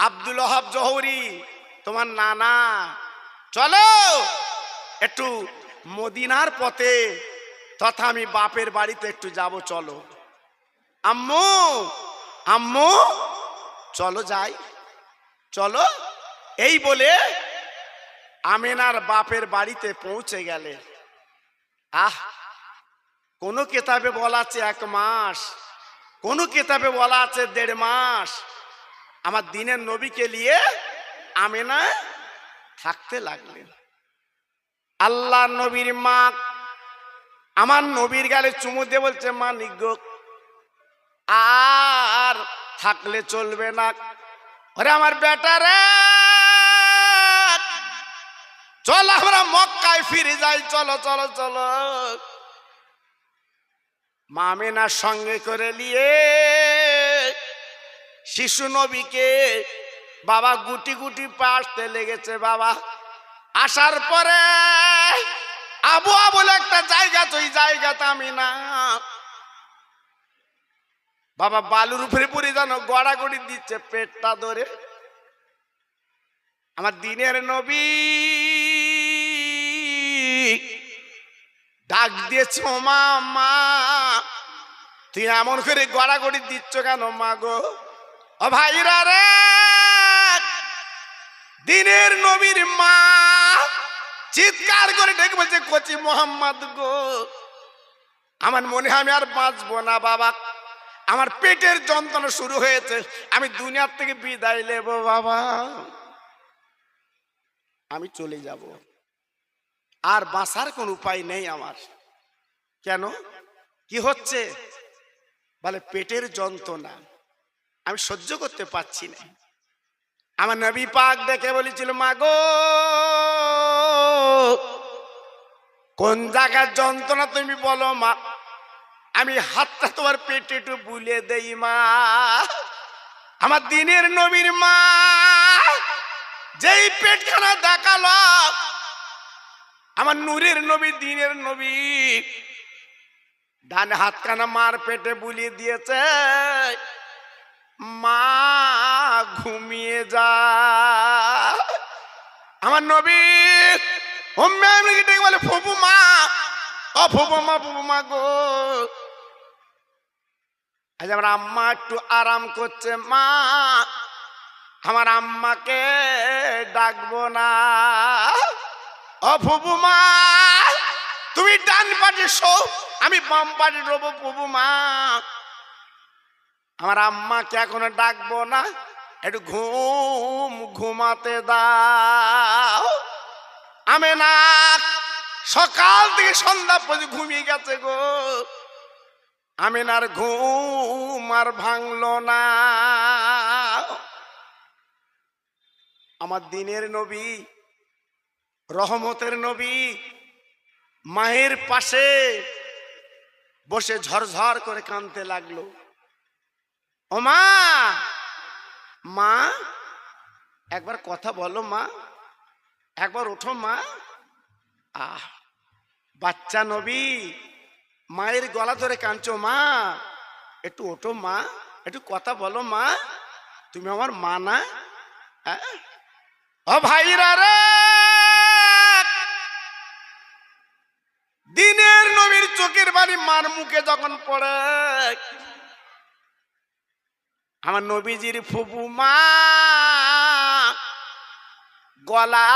আব্দুল ওহাব জহরি তোমার নানা, চলো একটু মদিনার পথে তথা আমি বাপের বাড়িতে একটু যাব, চলো আম্মু আম্মু চলো যাই, চলো। এই বলে আমেনার বাপের বাড়িতে পৌঁছে গেলে। কোন কিতাবে বলা আছে 1 মাস, কোন কিতাবে বলা আছে 1.5 মাস আমার দিনের নবীকে নিয়ে আমেনা থাকতে লাগলেন। আল্লাহ নবীর মা আমার নবীর গালে চুমু দিয়ে বলছে, মা নিগো আর থাকলে চলবে না, ওরে আমার বেটা রে, চল আমরা মক্কায় ফিরে যাই, চলো চলো চলো। মা আমেনার সঙ্গে করে নিয়ে শিশু নবীকে বাবা গুটি গুটি পাশতে লেগেছে। বাবা আসার পরে আবুয়া বলে একটা জায়গা, তো ওই জায়গাতে আমি না বাবা বালুর উপরে পড়ে যেন গড়াগড়ি দিচ্ছে পেটটা ধরে। আমার দিনের নবী ডাক দিয়েছে, ও মা, মা তুই এমন করে গড়াগড়ি দিচ্ছ কেন মা গো? ও ভাইরা রে, দিনের নবীর মা চিৎকার করে ডেকে বলছে, কচি মোহাম্মদ গো, আমার মনে হয় আমি আর বাঁচবো না বাবা, আমার পেটের যন্ত্রণা শুরু হয়েছে, আমি দুনিয়ার থেকে বিদায় নেব বাবা, আমি চলে যাব, আর বাঁচার কোন উপায় নেই আমার। কেন, কি হচ্ছে? বলে পেটের যন্ত্রণা আমি সহ্য করতে পারছি না। আমার নবী পাক দেখে বলেছিল, মা গো কোন জায়গার যন্ত্রণা তুমি বলো মা, আমি হাতটা তোমার পেটে একটু বুলে দেই মা। আমার দিনের নবীর মা যেই পেটখানা দেখালো, আমার নূরের নবী দিনের নবী ডান হাতখানা মার পেটে বুলিয়ে দিয়েছে, মা ঘুমিয়ে যা। আমার নবী উম্মে আমিনাকে ডেকে বলে ফুপু মা, ও ফুপু মা গো, আজ আমার আম্মা একটু আরাম করছে, মা আমার আম্মাকে ডাকবো না। ও ফুপু মা, তুমি ডান পাশে শো, আমি বাম পাশে রবো। ফুপু মা, আমার আম্মাকে এখনো ডাকবো না, একটু ঘুমাতে দাও। আমি না সকাল থেকে সন্ধ্যা পর্যন্ত ঘুমিয়ে গেছে গো, আমিনার ঘুম আর ভাঙলো না। আমার দিনের নবী, রহমতের নবী মায়ের পাশে বসে ঝরঝর করে কাঁদতে লাগলো। ও মা, মা একবার কথা বলো মা, একবার ওঠো মা। আহ, বাচ্চা নবী মায়ের গলা ধরে কাঁদছো, মা একটু ওঠো মা, একটু কথা বলো মা, তুমি আমার মা না? ও ভাইরা রে, দিনের নবীর চোখের বাড়ি মার মুখে যখন পড়ে, আমার নবীজির ফুপু মা গলা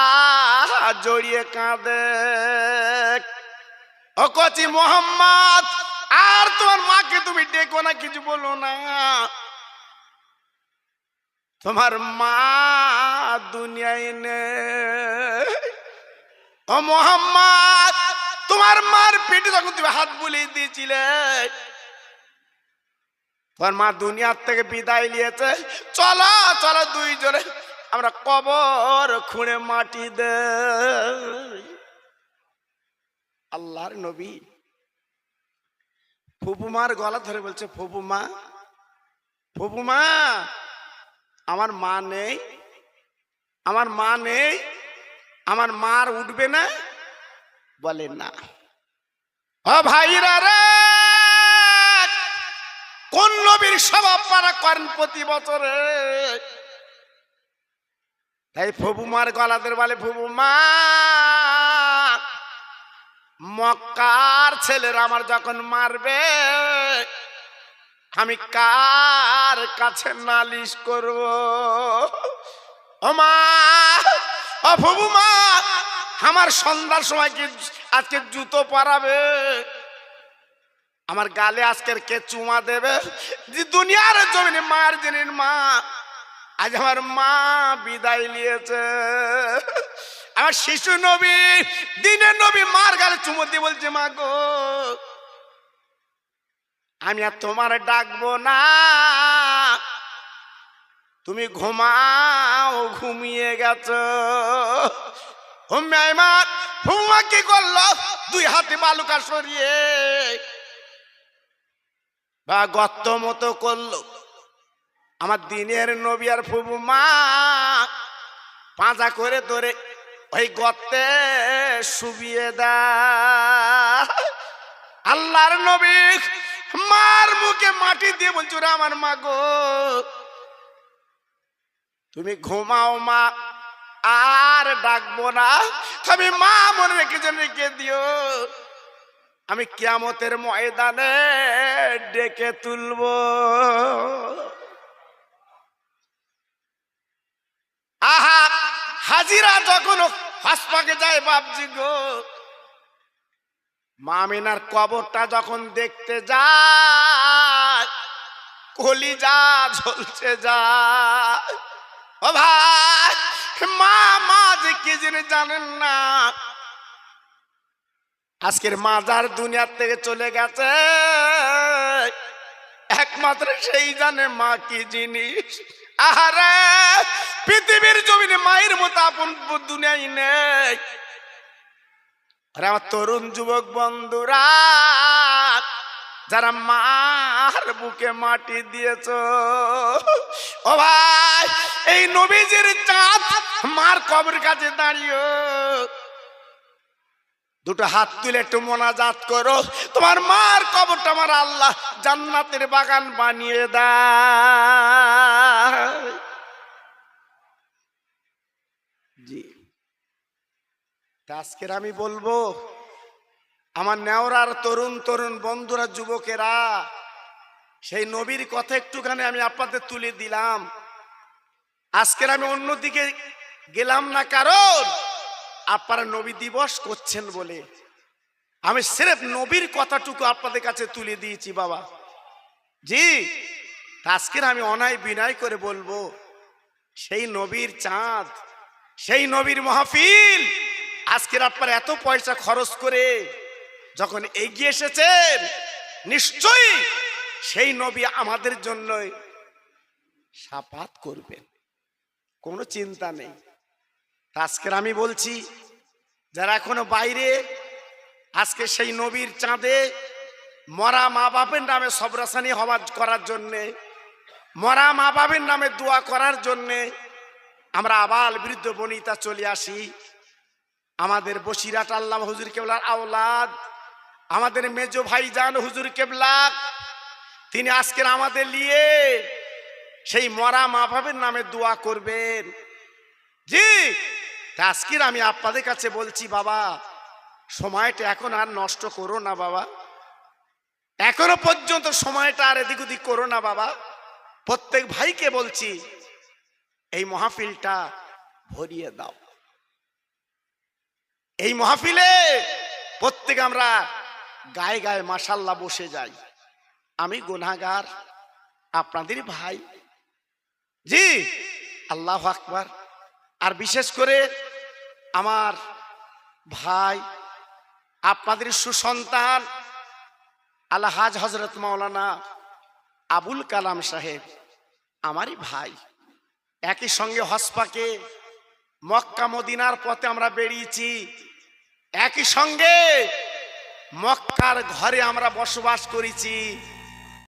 জড়িয়ে কাঁদে। ও কচি মোহাম্মদ, আর তোমার মাকে তুমি ডেকো না, কিছু বলো না, তোমার মা দুনিয়ায় নেই। ও মোহাম্মদ, তোমার মার পেটে যখন তুমি হাত বুলিয়ে দিয়েছিলে, তোমার মা দুনিয়ার থেকে বিদায় নিয়েছে। চলো চলো দুইজনে আমরা কবর খুঁড়ে মাটি দে। আল্লাহর নবী ফুপুমার গলা ধরে বলছে, ফুপুমা ফুপুমা, আমার মা নেই, আমার মা নেই, আমার মার উঠবে না? বলে না। ও ভাইরা রে, কোন নবীর স্বভাব পারা করেন প্রতি বছরে? তাই ফুপুমার গলা ধরে বলে, ফুপুমা, মক্কার ছেলেরা আমার যখন মারবে, আমি কার কাছে নালিশ করব? ও মা, ও ফুপুমা, আমার সন্ধ্যার সময় কি আজকে জুতো পরাবে? আমার গালে আজকের কে চুমা দেবে? যে দুনিয়ার জমিনে মার জিনিস মা, আজ আমার মা বিদায় নিয়েছে। আমার শিশু নবী, দিনের নবী মার গালে চুমো দিয়ে বলছে, মা গো, আমি আর তোমার ডাকবো না, তুমি ঘুমাও, ঘুমিয়ে গেছো। হুম্মা কি করলো? দুই হাতে বালুকা সরিয়ে বা গর্ত মতো করলো। আমার দিনের নবী আর ফুপু মা পাঁজা করে ধরে ওই গর্তে শুবিয়ে দেয়। আল্লাহর নবী মার মুখে মাটি দিয়ে বলছো, রে আমার মা গো, তুমি ঘুমাও মা, আর ডাকবো না, তুমি মা মনে রেখে দিও, আমি কিয়ামতের ময়দানে ডেকে তুলবো। আহা, হাজিরা যখন হাসপাকে যায় বাপজি গো, মামিনার কবরটা যখন দেখতে যায়, কলিজা ঝলছে যায়। ও ভাই, মা যে কি জিনিস জানেন না, আজকের মাজার দুনিয়ার থেকে চলে গেছে, একমাত্র সেই জানে মা কি জিনিস। আহারে, পৃথিবীর জমিনে মায়ের মতো আপন দুনিয়ায় নেই। আরে আমার তরুণ যুবক বন্ধুরা, যারা মার বুকে মাটি দিয়েছ, ও ভাই, এই নবীজির চাঁদ মার কবর কাছে দাঁড়িয়ে দুটো হাত তুলে একটু মোনাজাত করো, তোমার মার কবরটা আমার আল্লাহ জান্নাতের বাগান বানিয়ে দেয়। জি, আজকের আমি বলবো আমার নেওরার তরুণ তরুণ বন্ধুরা, যুবকেরা, সেই নবীর কথা একটুখানি আমি আপনাদের তুলে দিলাম। আজকের আমি অন্যদিকে গেলাম না, কারণ আপনারা নবী দিবস করছেন বলে আমি সিরেফ নবীর কথাটুকু আপনাদের কাছে তুলে দিয়েছি বাবা জি। আজকের আমি অনায় বিনয় করে বলবো, সেই নবীর চাঁদ, সেই নবীর মাহফিল আজকের আপনারা এত পয়সা খরচ করে যখন এগিয়ে এসেছেন, নিশ্চয়ই সেই নবী আমাদের জন্য শাফাত করবেন, কোনো চিন্তা নেই। আজকের আমি বলছি, যারা এখনো বাইরে, আজকে সেই নবীর চাঁদে মরা মা বাপের নামে সবরাসানি হওয়া করার জন্যে, মরা মা বাপের নামে দোয়া করার জন্যে আমরা আবাল বৃদ্ধ বনিতা চলে আসি। আমাদের বসিরাট আল্লামা হুজুর কেবলার আওলাদ, আমাদের মেজো ভাইজান হুজুর কেবলা, তিনি আজকের আমাদের নিয়ে সেই মরা মা বাপের নামে দোয়া করবেন জি। আজকের আমি আপনাদের কাছে বলছি, বাবা সময়টা এখন আর নষ্ট করো না বাবা, এখনো পর্যন্ত সময়টা আর এদিক ওদিক করো না বাবা। প্রত্যেক ভাইকে বলছি, এই মাহফিলটা ভরিয়ে দাও। এই মাহফিলে প্রত্যেক আমরা গায়ে গায়ে মাশাল্লাহ বসে যাই। আমি গুনাহগার, আপনাদের ভাই জি, আল্লাহু আকবার। আর বিশেষ করে আমার ভাই, আপনাদের সুসন্তান আলহাজ হযরত মাওলানা আবুল কালাম সাহেব, আমারই ভাই। একই সঙ্গে হজপাকে মক্কা মদিনার পথে আমরা বেরিয়েছি, একই সঙ্গে মক্কার ঘরে আমরা বসবাস করেছি।